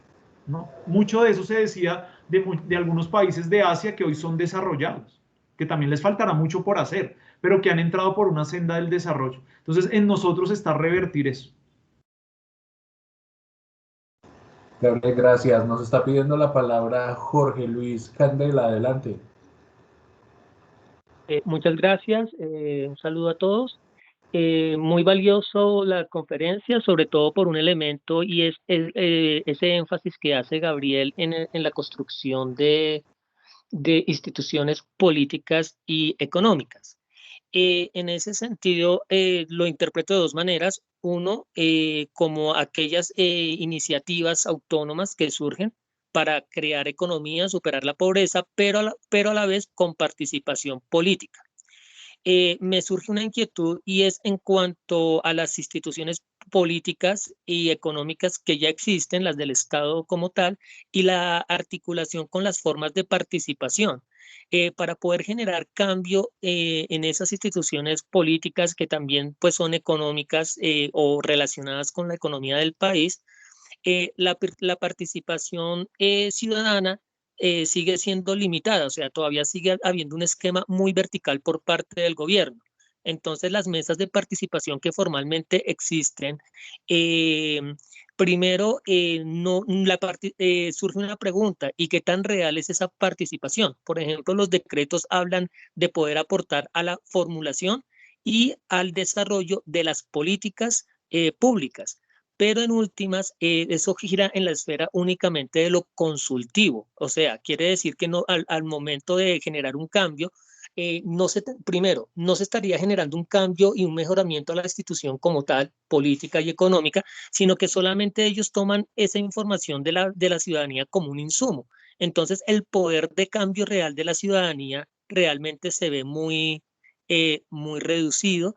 ¿no? Mucho de eso se decía de algunos países de Asia que hoy son desarrollados, que también les faltará mucho por hacer, pero que han entrado por una senda del desarrollo. Entonces, en nosotros está revertir eso. Gabriel, gracias. Nos está pidiendo la palabra Jorge Luis Candela. Adelante. Muchas gracias. Un saludo a todos. Muy valioso la conferencia, sobre todo por un elemento, y es ese énfasis que hace Gabriel en la construcción de instituciones políticas y económicas. En ese sentido, lo interpreto de dos maneras. Uno, como aquellas iniciativas autónomas que surgen para crear economía, superar la pobreza, pero a la vez con participación política. Me surge una inquietud, y es en cuanto a las instituciones políticas y económicas que ya existen, las del Estado como tal, y la articulación con las formas de participación. Para poder generar cambio en esas instituciones políticas que también pues, son económicas o relacionadas con la economía del país, la participación ciudadana sigue siendo limitada, o sea, todavía sigue habiendo un esquema muy vertical por parte del gobierno. Entonces, las mesas de participación que formalmente existen, primero, surge una pregunta: ¿y qué tan real es esa participación? Por ejemplo, los decretos hablan de poder aportar a la formulación y al desarrollo de las políticas públicas. Pero en últimas, eso gira en la esfera únicamente de lo consultivo. O sea, quiere decir que no, al momento de generar un cambio, primero, no se estaría generando un cambio y un mejoramiento a la institución como tal, política y económica, sino que solamente ellos toman esa información de la ciudadanía como un insumo. Entonces, el poder de cambio real de la ciudadanía realmente se ve muy reducido.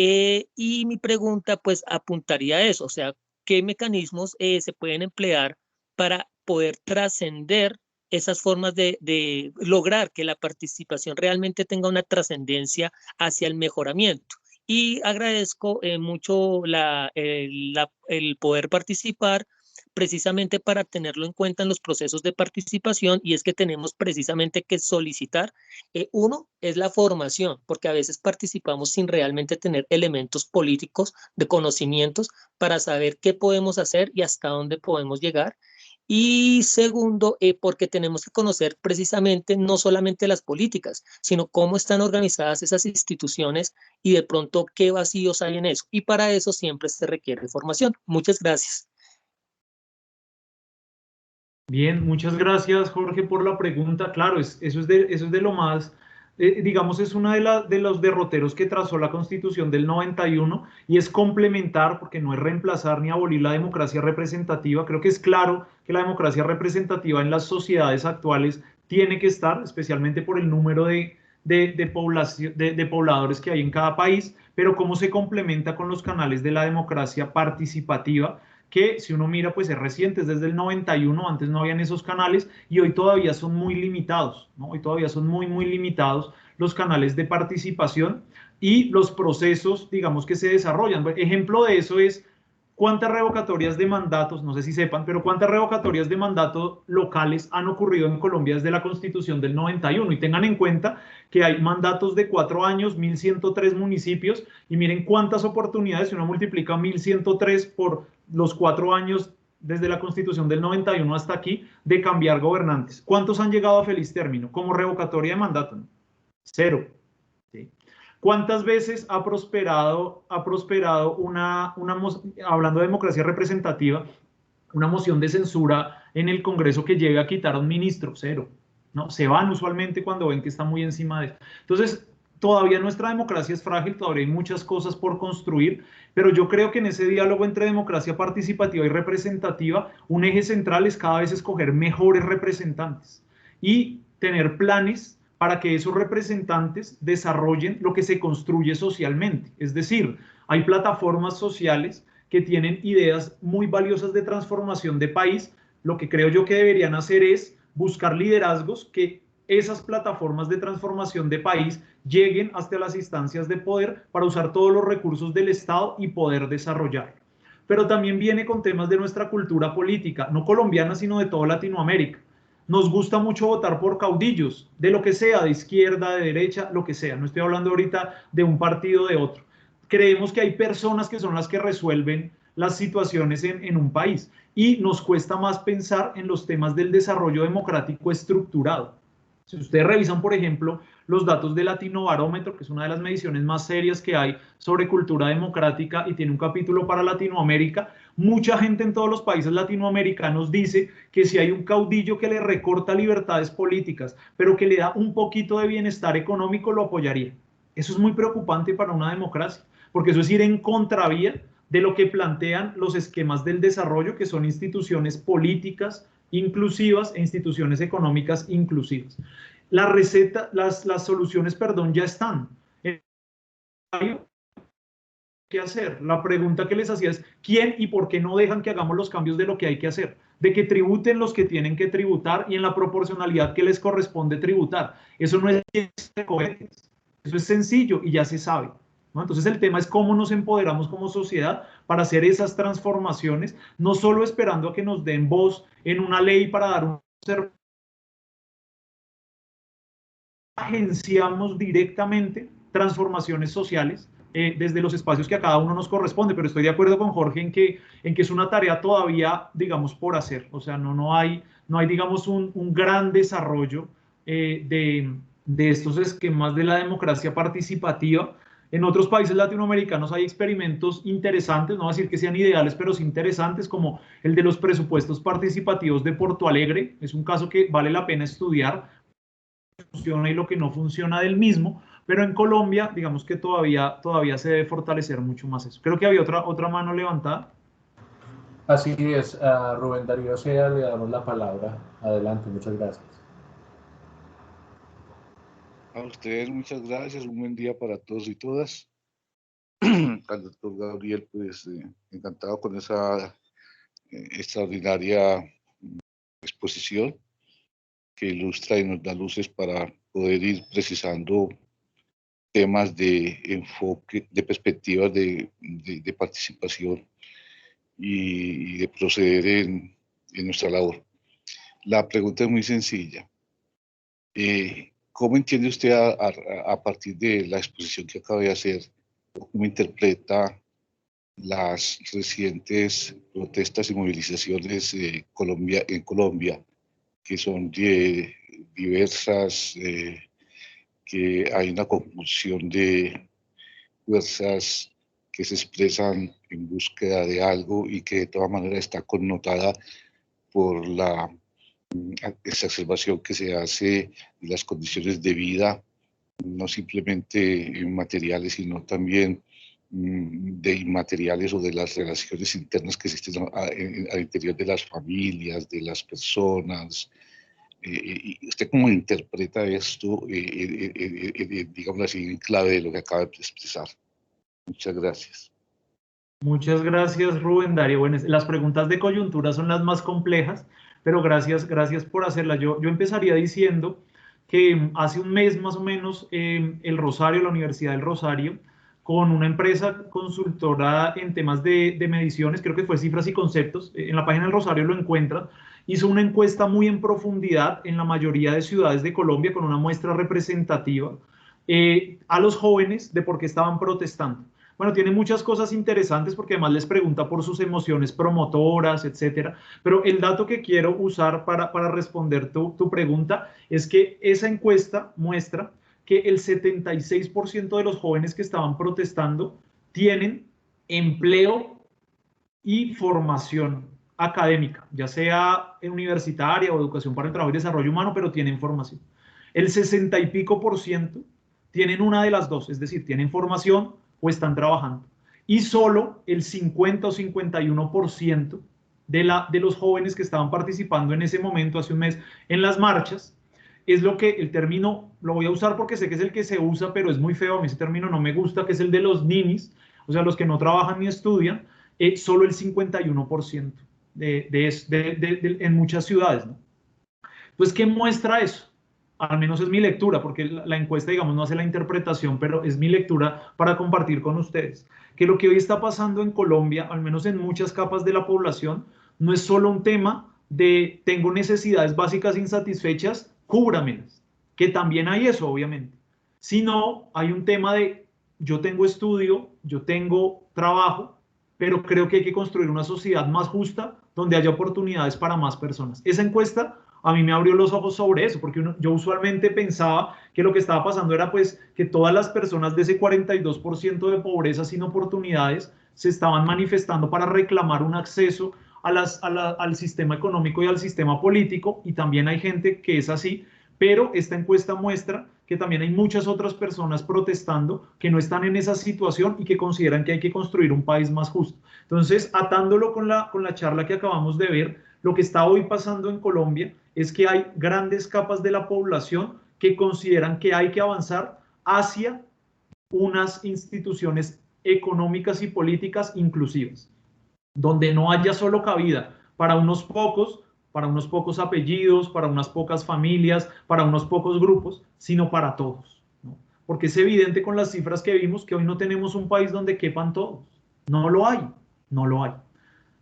Y mi pregunta pues apuntaría a eso, o sea, ¿qué mecanismos se pueden emplear para poder trascender esas formas de lograr que la participación realmente tenga una trascendencia hacia el mejoramiento? Y agradezco mucho el poder participar, precisamente para tenerlo en cuenta en los procesos de participación, y es que tenemos precisamente que solicitar. Uno es la formación, porque a veces participamos sin realmente tener elementos políticos de conocimientos para saber qué podemos hacer y hasta dónde podemos llegar. Y segundo, porque tenemos que conocer precisamente no solamente las políticas, sino cómo están organizadas esas instituciones y de pronto qué vacíos hay en eso. Y para eso siempre se requiere formación. Muchas gracias. Bien, muchas gracias, Jorge, por la pregunta. Claro, eso es de lo más, digamos, es uno de los derroteros que trazó la Constitución del 91, y es complementar, porque no es reemplazar ni abolir la democracia representativa. Creo que es claro que la democracia representativa en las sociedades actuales tiene que estar, especialmente por el número de pobladores que hay en cada país, pero cómo se complementa con los canales de la democracia participativa, que si uno mira, pues es reciente, es desde el 91, antes no habían esos canales y hoy todavía son muy limitados, ¿no? Hoy todavía son muy limitados los canales de participación y los procesos, digamos, que se desarrollan. Ejemplo de eso es cuántas revocatorias de mandatos, no sé si sepan, pero cuántas revocatorias de mandato locales han ocurrido en Colombia desde la Constitución del 91. Y tengan en cuenta que hay mandatos de 4 años, 1.103 municipios, y miren cuántas oportunidades, si uno multiplica 1.103 por los 4 años desde la Constitución del 91 hasta aquí, de cambiar gobernantes. ¿Cuántos han llegado a feliz término como revocatoria de mandato? 0. ¿Sí? ¿Cuántas veces ha prosperado hablando de democracia representativa, una moción de censura en el Congreso que llegue a quitar a un ministro? 0. ¿No? Se van usualmente cuando ven que está muy encima de eso. Entonces, todavía nuestra democracia es frágil, todavía hay muchas cosas por construir, pero yo creo que en ese diálogo entre democracia participativa y representativa, un eje central es cada vez escoger mejores representantes y tener planes para que esos representantes desarrollen lo que se construye socialmente. Es decir, hay plataformas sociales que tienen ideas muy valiosas de transformación de país. Lo que creo yo que deberían hacer es buscar liderazgos que esas plataformas de transformación de país lleguen hasta las instancias de poder para usar todos los recursos del Estado y poder desarrollar. Pero también viene con temas de nuestra cultura política, no colombiana, sino de toda Latinoamérica. Nos gusta mucho votar por caudillos, de lo que sea, de izquierda, de derecha, lo que sea. No estoy hablando ahorita de un partido o de otro. Creemos que hay personas que son las que resuelven las situaciones en un país y nos cuesta más pensar en los temas del desarrollo democrático estructurado. Si ustedes revisan, por ejemplo, los datos de Latinobarómetro, que es una de las mediciones más serias que hay sobre cultura democrática y tiene un capítulo para Latinoamérica, mucha gente en todos los países latinoamericanos dice que si hay un caudillo que le recorta libertades políticas, pero que le da un poquito de bienestar económico, lo apoyaría. Eso es muy preocupante para una democracia, porque eso es ir en contravía de lo que plantean los esquemas del desarrollo, que son instituciones políticas inclusivas e instituciones económicas inclusivas. La receta, las soluciones, perdón, ya están. ¿Qué hacer? La pregunta que les hacía es, ¿quién y por qué no dejan que hagamos los cambios de lo que hay que hacer? De que tributen los que tienen que tributar y en la proporcionalidad que les corresponde tributar. Eso no es cohetes. Eso es sencillo y ya se sabe, ¿no? Entonces el tema es cómo nos empoderamos como sociedad para hacer esas transformaciones, no solo esperando a que nos den voz en una ley para dar un servicio. Agenciamos directamente transformaciones sociales desde los espacios que a cada uno nos corresponde, pero estoy de acuerdo con Jorge en que es una tarea todavía, digamos, por hacer. O sea, no hay, digamos, un gran desarrollo de estos esquemas de la democracia participativa. En otros países latinoamericanos hay experimentos interesantes, no voy a decir que sean ideales, pero sí interesantes, como el de los presupuestos participativos de Porto Alegre. Es un caso que vale la pena estudiar, funciona y lo que no funciona del mismo, pero en Colombia, digamos que todavía se debe fortalecer mucho más eso. Creo que había otra mano levantada. Así es, a Rubén Darío Sea le damos la palabra. Adelante, muchas gracias. A ustedes muchas gracias, un buen día para todos y todas. Al doctor Gabriel, pues encantado con esa extraordinaria exposición que ilustra y nos da luces para poder ir precisando temas de enfoque, de perspectivas de participación y de proceder en nuestra labor. La pregunta es muy sencilla. ¿Cómo entiende usted a partir de la exposición que acaba de hacer, cómo interpreta las recientes protestas y movilizaciones en Colombia, que son diversas, que hay una conjunción de fuerzas que se expresan en búsqueda de algo y que de todas maneras está connotada por la exacerbación que se hace de las condiciones de vida, no simplemente materiales, sino también de inmateriales o de las relaciones internas que existen al interior de las familias, de las personas. ¿Y usted cómo interpreta esto, digamos así, en clave de lo que acaba de expresar? Muchas gracias. Muchas gracias, Rubén Darío. Bueno, las preguntas de coyuntura son las más complejas, pero gracias por hacerlas. Yo empezaría diciendo que hace un mes más o menos el Rosario, la Universidad del Rosario, con una empresa consultora en temas de mediciones, creo que fue Cifras y Conceptos, en la página del Rosario lo encuentran, hizo una encuesta muy en profundidad en la mayoría de ciudades de Colombia con una muestra representativa a los jóvenes de por qué estaban protestando. Bueno, tiene muchas cosas interesantes porque además les pregunta por sus emociones promotoras, etcétera. Pero el dato que quiero usar para responder tu pregunta es que esa encuesta muestra que el 76% de los jóvenes que estaban protestando tienen empleo y formación académica, ya sea universitaria o educación para el trabajo y desarrollo humano, pero tienen formación. El 60 y pico por ciento tienen una de las dos, es decir, tienen formación o están trabajando. Y solo el 50 o 51% de los jóvenes que estaban participando en ese momento, hace un mes, en las marchas, es lo que el término, lo voy a usar porque sé que es el que se usa, pero es muy feo, a mí ese término no me gusta, que es el de los ninis, o sea, los que no trabajan ni estudian, solo el 51% en muchas ciudades, ¿no? Entonces, ¿qué muestra eso? Al menos es mi lectura, porque la encuesta, digamos, no hace la interpretación, pero es mi lectura para compartir con ustedes. Que lo que hoy está pasando en Colombia, al menos en muchas capas de la población, no es solo un tema de tengo necesidades básicas insatisfechas, cúbramelas, que también hay eso, obviamente, sino hay un tema de yo tengo estudio, yo tengo trabajo, pero creo que hay que construir una sociedad más justa donde haya oportunidades para más personas. Esa encuesta a mí me abrió los ojos sobre eso, porque yo usualmente pensaba que lo que estaba pasando era pues que todas las personas de ese 42% de pobreza sin oportunidades se estaban manifestando para reclamar un acceso al sistema económico y al sistema político, y también hay gente que es así, pero esta encuesta muestra que también hay muchas otras personas protestando que no están en esa situación y que consideran que hay que construir un país más justo. Entonces, atándolo con la charla que acabamos de ver, lo que está hoy pasando en Colombia es que hay grandes capas de la población que consideran que hay que avanzar hacia unas instituciones económicas y políticas inclusivas, donde no haya solo cabida para unos pocos apellidos, para unas pocas familias, para unos pocos grupos, sino para todos, ¿no? Porque es evidente con las cifras que vimos que hoy no tenemos un país donde quepan todos. No lo hay, no lo hay.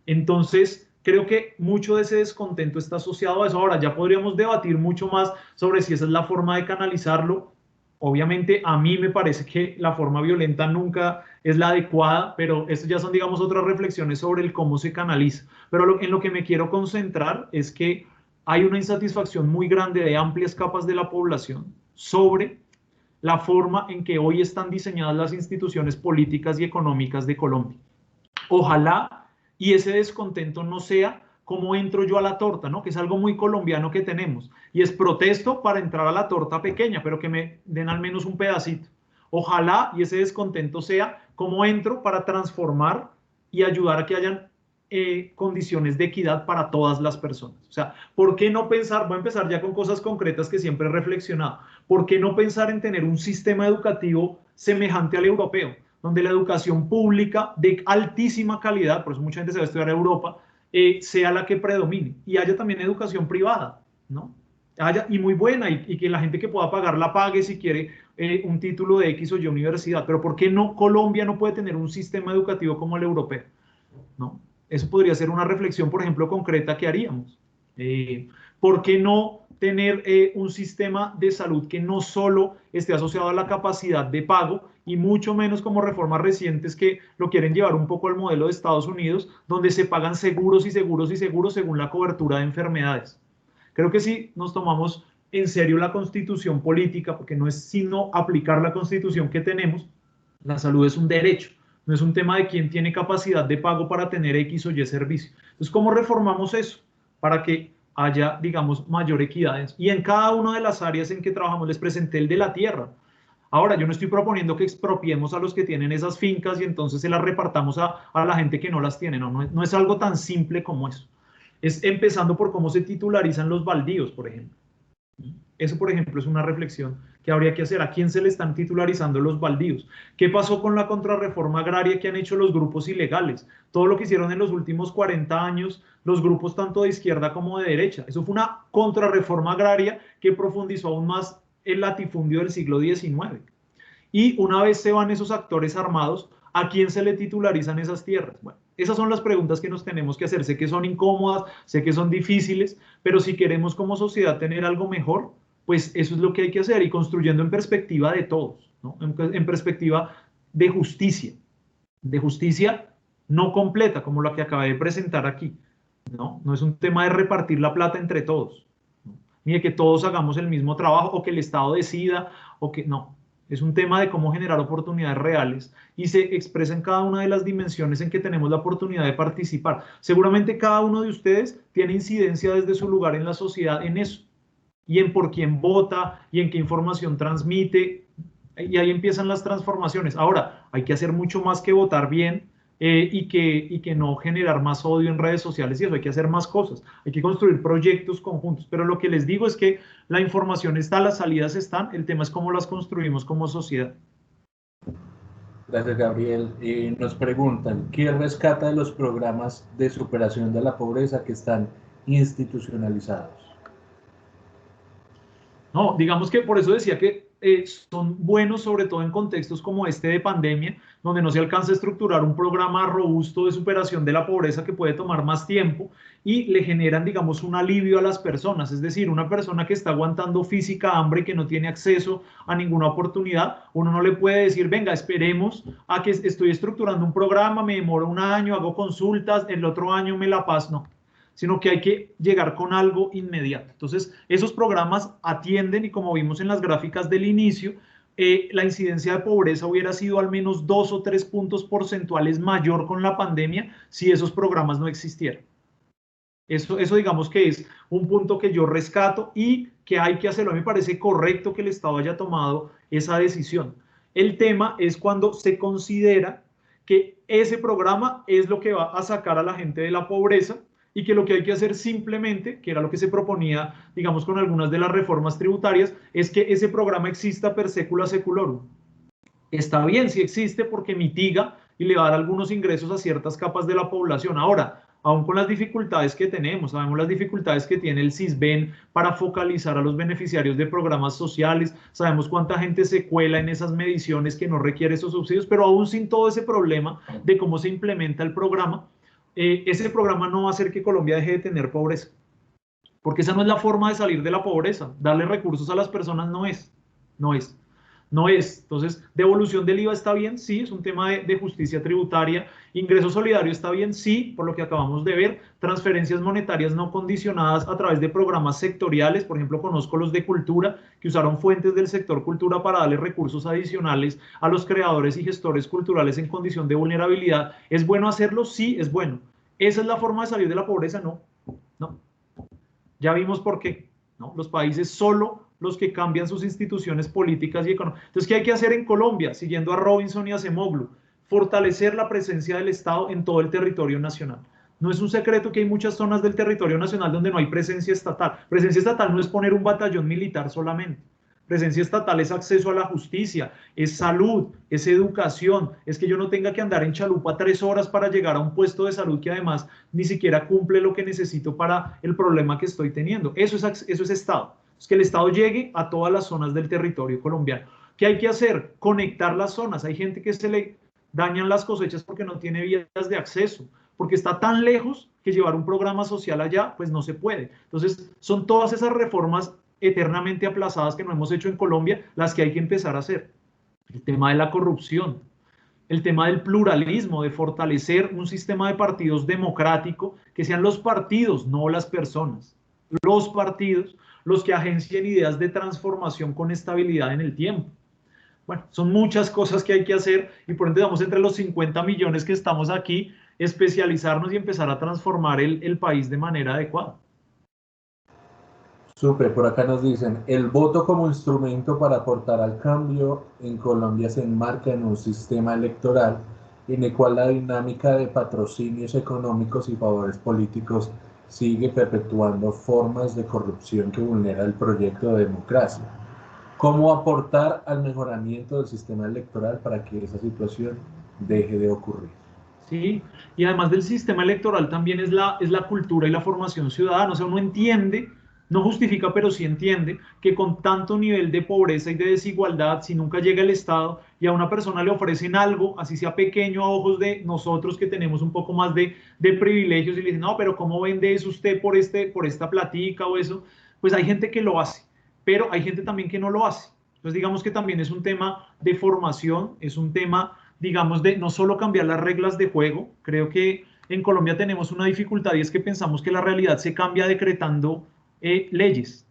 Entonces, creo que mucho de ese descontento está asociado a eso. Ahora, ya podríamos debatir mucho más sobre si esa es la forma de canalizarlo. Obviamente, a mí me parece que la forma violenta nunca es la adecuada, pero estas ya son, digamos, otras reflexiones sobre el cómo se canaliza. Pero en lo que me quiero concentrar es que hay una insatisfacción muy grande de amplias capas de la población sobre la forma en que hoy están diseñadas las instituciones políticas y económicas de Colombia. Ojalá y ese descontento no sea cómo entro yo a la torta, ¿no? Que es algo muy colombiano que tenemos. Y es protesto para entrar a la torta pequeña, pero que me den al menos un pedacito. Ojalá y ese descontento sea cómo entro para transformar y ayudar a que hayan condiciones de equidad para todas las personas. O sea, ¿por qué no pensar? Voy a empezar ya con cosas concretas que siempre he reflexionado. ¿Por qué no pensar en tener un sistema educativo semejante al europeo, donde la educación pública de altísima calidad, por eso mucha gente se va a estudiar a Europa, sea la que predomine, y haya también educación privada, ¿no? Y muy buena, y que la gente que pueda pagarla pague si quiere un título de X o Y universidad. Pero ¿por qué no Colombia no puede tener un sistema educativo como el europeo? ¿No? Eso podría ser una reflexión, por ejemplo, concreta que haríamos. ¿Por qué no tener un sistema de salud que no solo esté asociado a la capacidad de pago, y mucho menos como reformas recientes que lo quieren llevar un poco al modelo de Estados Unidos, donde se pagan seguros y seguros y seguros según la cobertura de enfermedades? Creo que si nos tomamos en serio la constitución política, porque no es sino aplicar la constitución que tenemos, la salud es un derecho, no es un tema de quién tiene capacidad de pago para tener X o Y servicio. Entonces, ¿cómo reformamos eso? Para que haya, digamos, mayor equidad. Y en cada una de las áreas en que trabajamos, les presenté el de la tierra. Ahora, yo no estoy proponiendo que expropiemos a los que tienen esas fincas y entonces se las repartamos a la gente que no las tiene. No es algo tan simple como eso. Es empezando por cómo se titularizan los baldíos, por ejemplo. Eso, por ejemplo, es una reflexión ¿Qué habría que hacer? ¿A quién se le están titularizando los baldíos? ¿Qué pasó con la contrarreforma agraria que han hecho los grupos ilegales? Todo lo que hicieron en los últimos 40 años los grupos tanto de izquierda como de derecha. Eso fue una contrarreforma agraria que profundizó aún más el latifundio del siglo XIX. Y una vez se van esos actores armados, ¿a quién se le titularizan esas tierras? Bueno, esas son las preguntas que nos tenemos que hacer. Sé que son incómodas, sé que son difíciles, pero si queremos como sociedad tener algo mejor, pues eso es lo que hay que hacer y construyendo en perspectiva de todos, ¿no? En perspectiva de justicia no completa, como la que acabé de presentar aquí, ¿no? No es un tema de repartir la plata entre todos, ¿no? Ni de que todos hagamos el mismo trabajo o que el Estado decida, o que no. Es un tema de cómo generar oportunidades reales y se expresa en cada una de las dimensiones en que tenemos la oportunidad de participar. Seguramente cada uno de ustedes tiene incidencia desde su lugar en la sociedad en eso, y en por quién vota, y en qué información transmite, y ahí empiezan las transformaciones. Ahora, hay que hacer mucho más que votar bien, y que no generar más odio en redes sociales y eso, hay que hacer más cosas, hay que construir proyectos conjuntos, pero lo que les digo es que la información está, las salidas están, el tema es cómo las construimos como sociedad. Gracias, Gabriel. Nos preguntan, ¿qué rescata de los programas de superación de la pobreza que están institucionalizados? No, digamos que por eso decía que son buenos sobre todo en contextos como este de pandemia, donde no se alcanza a estructurar un programa robusto de superación de la pobreza que puede tomar más tiempo y le generan, digamos, un alivio a las personas. Es decir, una persona que está aguantando física hambre y que no tiene acceso a ninguna oportunidad, uno no le puede decir, venga, esperemos a que estoy estructurando un programa, me demoro un año, hago consultas, el otro año me la paso, no, sino que hay que llegar con algo inmediato. Entonces, esos programas atienden y como vimos en las gráficas del inicio, la incidencia de pobreza hubiera sido al menos 2 o 3 puntos porcentuales mayor con la pandemia si esos programas no existieran. Eso digamos que es un punto que yo rescato y que hay que hacerlo. A mí me parece correcto que el Estado haya tomado esa decisión. El tema es cuando se considera que ese programa es lo que va a sacar a la gente de la pobreza y que lo que hay que hacer simplemente, que era lo que se proponía, digamos, con algunas de las reformas tributarias, es que ese programa exista per secula seculorum. Está bien si existe porque mitiga y le va a dar algunos ingresos a ciertas capas de la población. Ahora, aún con las dificultades que tenemos, sabemos las dificultades que tiene el CISBEN para focalizar a los beneficiarios de programas sociales, sabemos cuánta gente se cuela en esas mediciones que no requiere esos subsidios, pero aún sin todo ese problema de cómo se implementa el programa, ese programa no va a hacer que Colombia deje de tener pobreza, porque esa no es la forma de salir de la pobreza. Darle recursos a las personas no es. Entonces, devolución del IVA está bien, sí, es un tema de justicia tributaria. Ingreso solidario está bien, sí, por lo que acabamos de ver. Transferencias monetarias no condicionadas a través de programas sectoriales, por ejemplo, conozco los de cultura, que usaron fuentes del sector cultura para darle recursos adicionales a los creadores y gestores culturales en condición de vulnerabilidad. ¿Es bueno hacerlo? Sí, es bueno. ¿Esa es la forma de salir de la pobreza? No. Ya vimos por qué, ¿no? Los países solo los que cambian sus instituciones políticas y económicas. Entonces, ¿qué hay que hacer en Colombia? Siguiendo a Robinson y a Acemoglu, fortalecer la presencia del Estado en todo el territorio nacional. No es un secreto que hay muchas zonas del territorio nacional donde no hay presencia estatal. Presencia estatal no es poner un batallón militar solamente. Presencia estatal es acceso a la justicia, es salud, es educación, es que yo no tenga que andar en chalupa 3 horas para llegar a un puesto de salud que además ni siquiera cumple lo que necesito para el problema que estoy teniendo. Eso es Estado. Es que el Estado llegue a todas las zonas del territorio colombiano. ¿Qué hay que hacer? Conectar las zonas. Hay gente que se le dañan las cosechas porque no tiene vías de acceso, porque está tan lejos que llevar un programa social allá, pues no se puede. Entonces, son todas esas reformas eternamente aplazadas que no hemos hecho en Colombia, las que hay que empezar a hacer. El tema de la corrupción, el tema del pluralismo, de fortalecer un sistema de partidos democrático, que sean los partidos, no las personas, los partidos, los que agencien ideas de transformación con estabilidad en el tiempo. Bueno, son muchas cosas que hay que hacer y por ende damos entre los 50 millones que estamos aquí, especializarnos y empezar a transformar el país de manera adecuada. Súper, por acá nos dicen, el voto como instrumento para aportar al cambio en Colombia se enmarca en un sistema electoral en el cual la dinámica de patrocinios económicos y favores políticos sigue perpetuando formas de corrupción que vulnera el proyecto de democracia. ¿Cómo aportar al mejoramiento del sistema electoral para que esa situación deje de ocurrir? Sí, y además del sistema electoral también es la cultura y la formación ciudadana. O sea, uno entiende, no justifica, pero sí entiende que con tanto nivel de pobreza y de desigualdad, si nunca llega el Estado y a una persona le ofrecen algo, así sea pequeño a ojos de nosotros que tenemos un poco más de privilegios y le dicen, no, pero ¿cómo vende eso usted por esta platica o eso? Pues hay gente que lo hace, pero hay gente también que no lo hace. Entonces digamos que también es un tema de formación, es un tema, digamos, de no solo cambiar las reglas de juego. Creo que en Colombia tenemos una dificultad y es que pensamos que la realidad se cambia decretando leyes.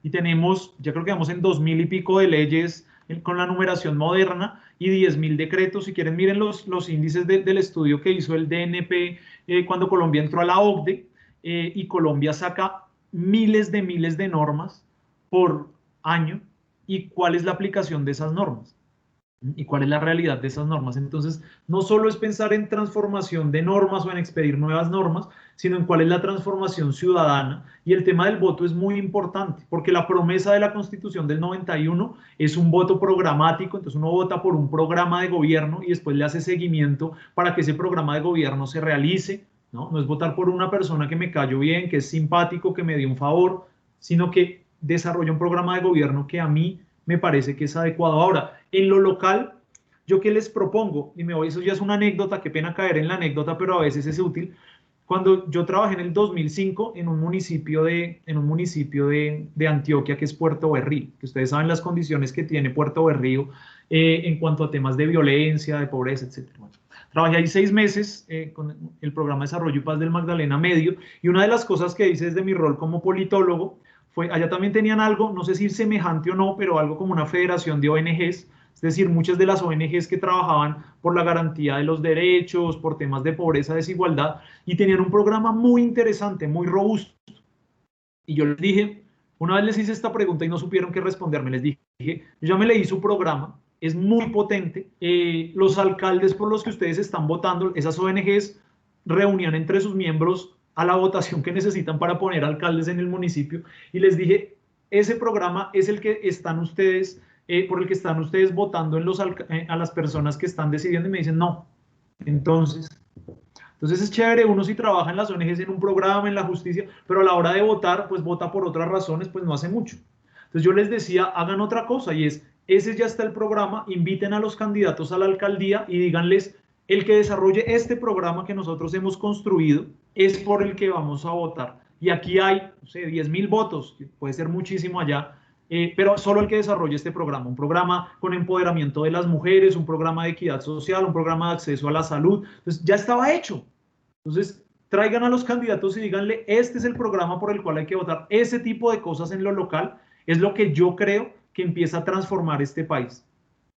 Y tenemos, ya creo que vamos en 2000 y pico de leyes con la numeración moderna y 10.000 decretos. Si quieren, miren los índices del estudio que hizo el DNP cuando Colombia entró a la OCDE, y Colombia saca miles de normas por año. ¿Y cuál es la aplicación de esas normas? ¿Y cuál es la realidad de esas normas? Entonces, no solo es pensar en transformación de normas o en expedir nuevas normas, sino en cuál es la transformación ciudadana. Y el tema del voto es muy importante, porque la promesa de la Constitución del 91 es un voto programático. Entonces uno vota por un programa de gobierno y después le hace seguimiento para que ese programa de gobierno se realice, ¿no? No es votar por una persona que me cayó bien, que es simpático, que me dio un favor, sino que desarrolla un programa de gobierno que a mí me parece que es adecuado. Ahora, en lo local, ¿yo qué les propongo? Y me voy, eso ya es una anécdota, qué pena caer en la anécdota, pero a veces es útil. Cuando yo trabajé en el 2005 en un municipio de Antioquia, que es Puerto Berrío, que ustedes saben las condiciones que tiene Puerto Berrío en cuanto a temas de violencia, de pobreza, etc. Bueno, trabajé ahí 6 meses con el programa Desarrollo y Paz del Magdalena Medio, y una de las cosas que hice desde mi rol como politólogo fue, allá también tenían algo, no sé si semejante o no, pero algo como una federación de ONGs. Es decir, muchas de las ONGs que trabajaban por la garantía de los derechos, por temas de pobreza, desigualdad, y tenían un programa muy interesante, muy robusto. Y yo les dije, una vez les hice esta pregunta y no supieron qué responderme, les dije, yo ya me leí su programa, es muy potente, los alcaldes por los que ustedes están votando, esas ONGs reunían entre sus miembros a la votación que necesitan para poner alcaldes en el municipio, y les dije, ese programa es el que están ustedes, por el que están ustedes votando a las personas que están decidiendo, y me dicen, no. Entonces es chévere uno si trabaja en las ONGs, en un programa, en la justicia, pero a la hora de votar, pues vota por otras razones, pues no hace mucho. Entonces yo les decía, hagan otra cosa, y es, ese ya está el programa, inviten a los candidatos a la alcaldía y díganles, el que desarrolle este programa que nosotros hemos construido es por el que vamos a votar. Y aquí hay, no sé, 10.000 votos, que puede ser muchísimo allá, pero solo el que desarrolle este programa, un programa con empoderamiento de las mujeres, un programa de equidad social, un programa de acceso a la salud. Entonces ya estaba hecho. Entonces traigan a los candidatos y díganle, este es el programa por el cual hay que votar. Ese tipo de cosas en lo local es lo que yo creo que empieza a transformar este país.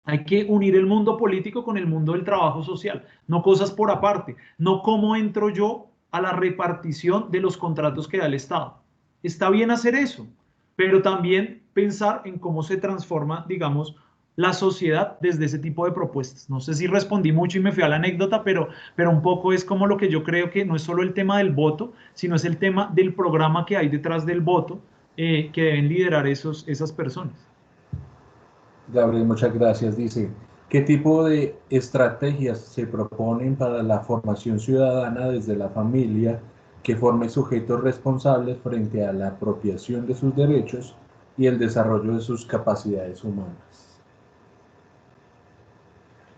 Hay que unir el mundo político con el mundo del trabajo social, no cosas por aparte, no cómo entro yo a la repartición de los contratos que da el Estado. Está bien hacer eso, pero también pensar en cómo se transforma, digamos, la sociedad desde ese tipo de propuestas. No sé si respondí mucho y me fui a la anécdota, pero un poco es como lo que yo creo que no es solo el tema del voto, sino es el tema del programa que hay detrás del voto que deben liderar esas personas. Gabriel, muchas gracias. Dice, ¿qué tipo de estrategias se proponen para la formación ciudadana desde la familia que forme sujetos responsables frente a la apropiación de sus derechos y el desarrollo de sus capacidades humanas?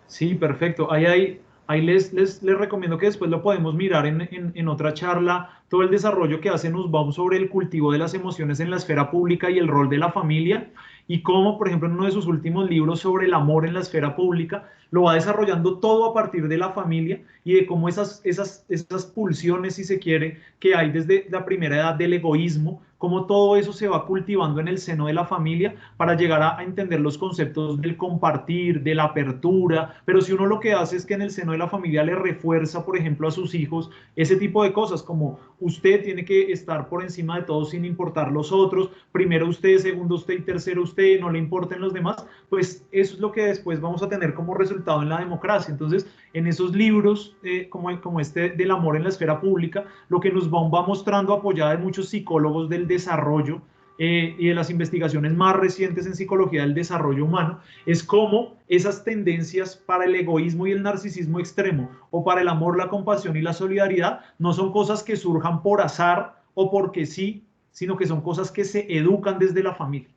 Sí, perfecto. Ahí les recomiendo que después lo podemos mirar en otra charla, todo el desarrollo que hace Nussbaum sobre el cultivo de las emociones en la esfera pública y el rol de la familia, y cómo, por ejemplo, en uno de sus últimos libros sobre el amor en la esfera pública, lo va desarrollando todo a partir de la familia y de cómo esas pulsiones, si se quiere, que hay desde la primera edad del egoísmo, cómo todo eso se va cultivando en el seno de la familia para llegar a entender los conceptos del compartir, de la apertura. Pero si uno lo que hace es que en el seno de la familia le refuerza, por ejemplo, a sus hijos ese tipo de cosas, como usted tiene que estar por encima de todo sin importar los otros, primero usted, segundo usted y tercero usted, no le importen los demás, pues eso es lo que después vamos a tener como resultado en la democracia. Entonces, en esos libros como este del amor en la esfera pública, lo que nos va mostrando, apoyada de muchos psicólogos del desarrollo, y de las investigaciones más recientes en psicología del desarrollo humano, es cómo esas tendencias para el egoísmo y el narcisismo extremo, o para el amor, la compasión y la solidaridad, no son cosas que surjan por azar o porque sí, sino que son cosas que se educan desde la familia.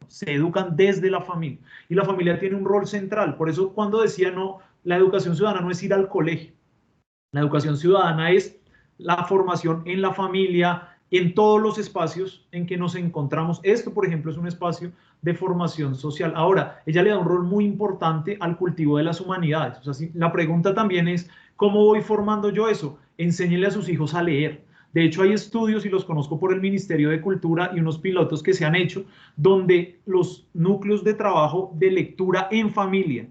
Se educan desde la familia. Y la familia tiene un rol central. Por eso cuando decía, no, la educación ciudadana no es ir al colegio. La educación ciudadana es la formación en la familia, en todos los espacios en que nos encontramos. Esto, por ejemplo, es un espacio de formación social. Ahora, ella le da un rol muy importante al cultivo de las humanidades. O sea, la pregunta también es, ¿cómo voy formando yo eso? Enséñele a sus hijos a leer. De hecho, hay estudios, y los conozco por el Ministerio de Cultura y unos pilotos que se han hecho, donde los núcleos de trabajo de lectura en familia,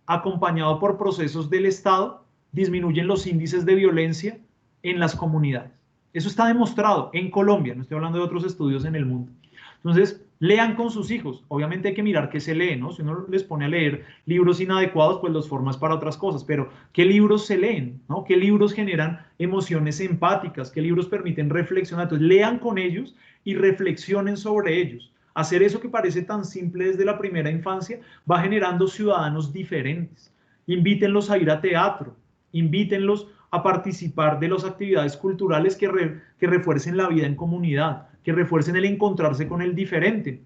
acompañado por procesos del Estado, disminuyen los índices de violencia en las comunidades. Eso está demostrado en Colombia, no estoy hablando de otros estudios en el mundo. Entonces, lean con sus hijos. Obviamente hay que mirar qué se lee, ¿no? Si uno les pone a leer libros inadecuados, pues los formas para otras cosas. Pero, ¿qué libros se leen? ¿No? ¿Qué libros generan emociones empáticas? ¿Qué libros permiten reflexionar? Entonces, lean con ellos y reflexionen sobre ellos. Hacer eso que parece tan simple desde la primera infancia va generando ciudadanos diferentes. Invítenlos a ir a teatro, invítenlos a participar de las actividades culturales que refuercen la vida en comunidad, que refuercen el encontrarse con el diferente.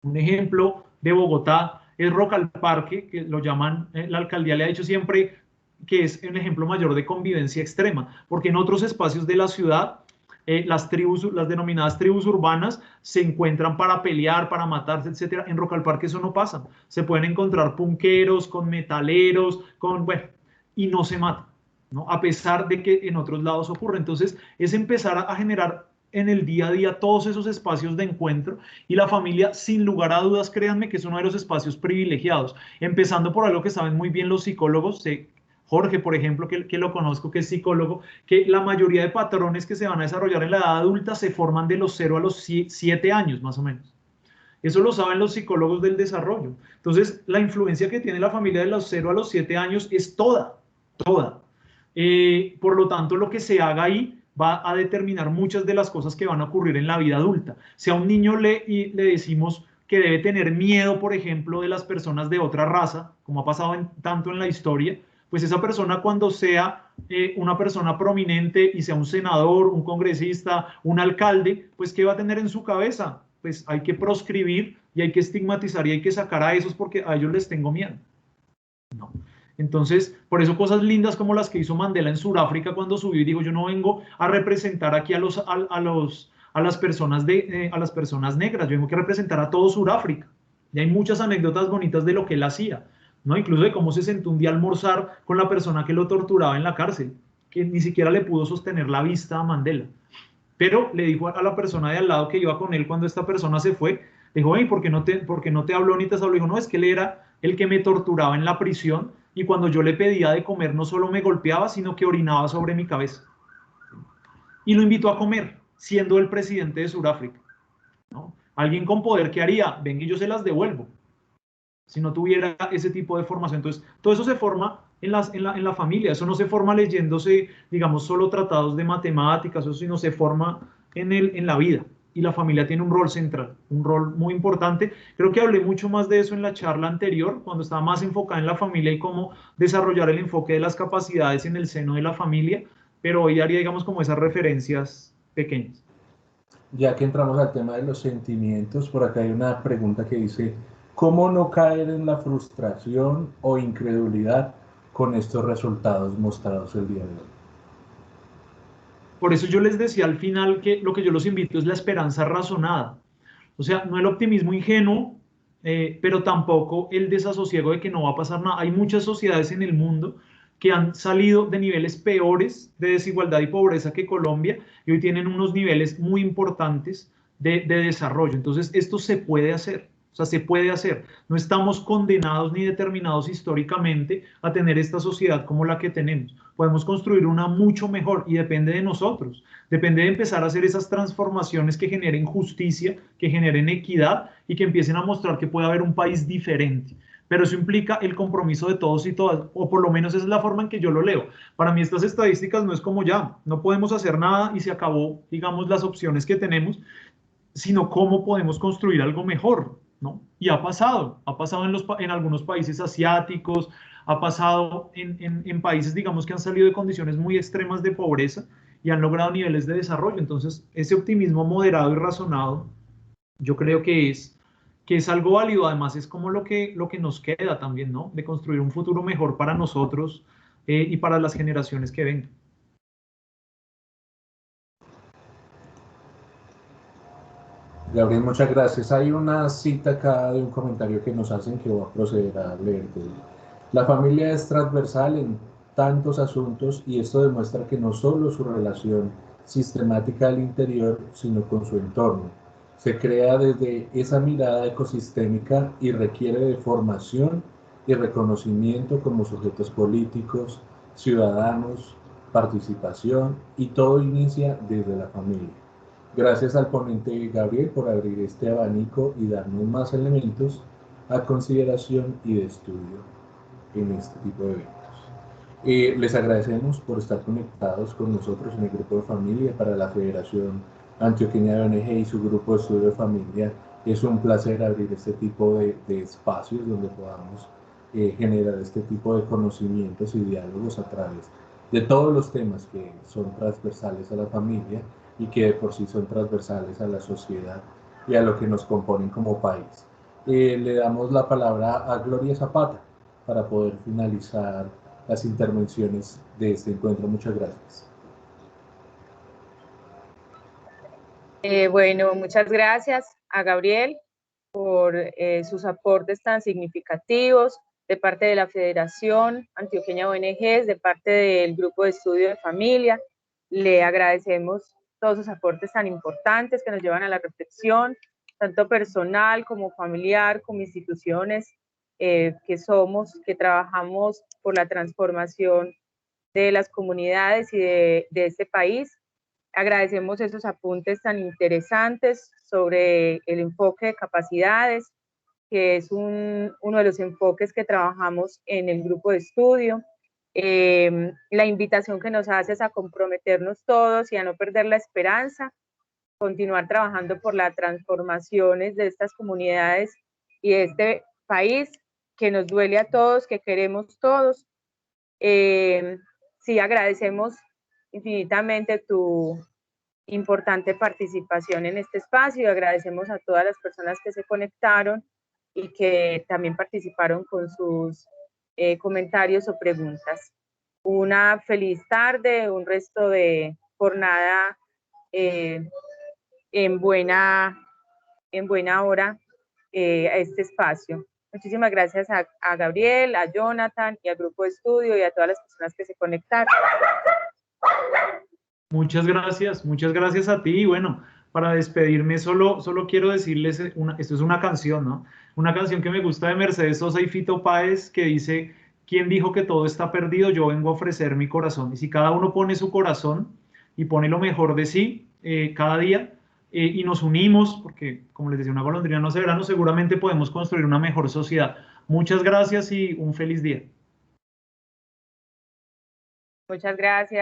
Un ejemplo de Bogotá es Rock al Parque, que lo llaman, la alcaldía le ha dicho siempre que es un ejemplo mayor de convivencia extrema, porque en otros espacios de la ciudad, las denominadas tribus urbanas se encuentran para pelear, para matarse, etc. En Rock al Parque eso no pasa. Se pueden encontrar punqueros, con metaleros, bueno, y no se matan, ¿no? A pesar de que en otros lados ocurre. Entonces, es empezar a generar en el día a día todos esos espacios de encuentro, y la familia, sin lugar a dudas, créanme que es uno de los espacios privilegiados, empezando por algo que saben muy bien los psicólogos. Jorge, por ejemplo, que lo conozco, que es psicólogo, que la mayoría de patrones que se van a desarrollar en la edad adulta se forman de los 0 a los 7 años, más o menos. Eso lo saben los psicólogos del desarrollo. Entonces, la influencia que tiene la familia de los 0 a los 7 años es toda. Por lo tanto, lo que se haga ahí va a determinar muchas de las cosas que van a ocurrir en la vida adulta. Si a un niño le decimos que debe tener miedo, por ejemplo, de las personas de otra raza, como ha pasado tanto en la historia, pues esa persona, cuando sea una persona prominente y sea un senador, un congresista, un alcalde, pues ¿qué va a tener en su cabeza? Pues hay que proscribir y hay que estigmatizar y hay que sacar a esos porque a ellos les tengo miedo. No. Entonces, por eso cosas lindas como las que hizo Mandela en Sudáfrica cuando subió y dijo, yo no vengo a representar aquí a las personas negras, yo vengo a representar a todo Sudáfrica. Y hay muchas anécdotas bonitas de lo que él hacía, ¿no? Incluso de cómo se sentó un día a almorzar con la persona que lo torturaba en la cárcel, que ni siquiera le pudo sostener la vista a Mandela. Pero le dijo a la persona de al lado que iba con él cuando esta persona se fue, le dijo, hey, ¿por qué no te habló ni te habló? Dijo, no, es que él era el que me torturaba en la prisión, y cuando yo le pedía de comer no solo me golpeaba, sino que orinaba sobre mi cabeza. Y lo invitó a comer, siendo el presidente de Sudáfrica, ¿no? Alguien con poder, ¿qué haría? Venga y yo se las devuelvo. Si no tuviera ese tipo de formación. Entonces, todo eso se forma en la familia. Eso no se forma leyéndose, digamos, solo tratados de matemáticas, eso sino se forma en la vida. Y la familia tiene un rol central, un rol muy importante. Creo que hablé mucho más de eso en la charla anterior, cuando estaba más enfocada en la familia y cómo desarrollar el enfoque de las capacidades en el seno de la familia, pero hoy haría, digamos, como esas referencias pequeñas. Ya que entramos al tema de los sentimientos, por acá hay una pregunta que dice, ¿cómo no caer en la frustración o incredulidad con estos resultados mostrados el día de hoy? Por eso yo les decía al final que lo que yo los invito es la esperanza razonada. O sea, no el optimismo ingenuo, pero tampoco el desasosiego de que no va a pasar nada. Hay muchas sociedades en el mundo que han salido de niveles peores de desigualdad y pobreza que Colombia, y hoy tienen unos niveles muy importantes de desarrollo. Entonces, esto se puede hacer. O sea, se puede hacer. No estamos condenados ni determinados históricamente a tener esta sociedad como la que tenemos. Podemos construir una mucho mejor, y depende de nosotros. Depende de empezar a hacer esas transformaciones que generen justicia, que generen equidad y que empiecen a mostrar que puede haber un país diferente. Pero eso implica el compromiso de todos y todas, o por lo menos esa es la forma en que yo lo leo. Para mí estas estadísticas no es como ya, no podemos hacer nada y se acabó, digamos, las opciones que tenemos. sino cómo podemos construir algo mejor, ¿no? Y ha pasado en algunos países asiáticos, ha pasado en países, digamos, que han salido de condiciones muy extremas de pobreza y han logrado niveles de desarrollo. Entonces, ese optimismo moderado y razonado, yo creo que es algo válido. Además, es como lo que nos queda también, ¿no? De construir un futuro mejor para nosotros y para las generaciones que vengan. Gabriel, muchas gracias. Hay una cita acá de un comentario que nos hacen que voy a proceder a leerte. La familia es transversal en tantos asuntos y esto demuestra que no solo su relación sistemática al interior, sino con su entorno. Se crea desde esa mirada ecosistémica y requiere de formación y reconocimiento como sujetos políticos, ciudadanos, participación y todo inicia desde la familia. Gracias al ponente Gabriel por abrir este abanico y darnos más elementos a consideración y de estudio en este tipo de eventos. Les agradecemos por estar conectados con nosotros en el grupo de familia para la Federación Antioqueña de ONG y su grupo de estudio de familia. Es un placer abrir este tipo de espacios donde podamos generar este tipo de conocimientos y diálogos a través de todos los temas que son transversales a la familia y que de por sí son transversales a la sociedad y a lo que nos componen como país. Le damos la palabra a Gloria Zapata para poder finalizar las intervenciones de este encuentro. Muchas gracias. Bueno, muchas gracias a Gabriel por sus aportes tan significativos de parte de la Federación Antioqueña ONGs, de parte del Grupo de Estudio de Familia. Le agradecemos todos sus aportes tan importantes que nos llevan a la reflexión, tanto personal como familiar, como instituciones que somos, que trabajamos por la transformación de las comunidades y de este país. Agradecemos esos apuntes tan interesantes sobre el enfoque de capacidades, que es uno de los enfoques que trabajamos en el grupo de estudio. La invitación que nos haces a comprometernos todos y a no perder la esperanza, continuar trabajando por las transformaciones de estas comunidades y de este país que nos duele a todos, que queremos todos. Sí, agradecemos infinitamente tu importante participación en este espacio y agradecemos a todas las personas que se conectaron y que también participaron con sus comentarios o preguntas. Una feliz tarde, un resto de jornada en buena hora a este espacio. Muchísimas gracias a Gabriel, a Jonathan y al grupo de estudio y a todas las personas que se conectaron. Muchas gracias a ti. Y bueno, para despedirme solo quiero decirles, esto es una canción, ¿no? Una canción que me gusta de Mercedes Sosa y Fito Páez que dice: ¿quién dijo que todo está perdido? Yo vengo a ofrecer mi corazón. Y si cada uno pone su corazón y pone lo mejor de sí cada día y nos unimos, porque como les decía, una golondrina no hace verano, seguramente podemos construir una mejor sociedad. Muchas gracias y un feliz día. Muchas gracias.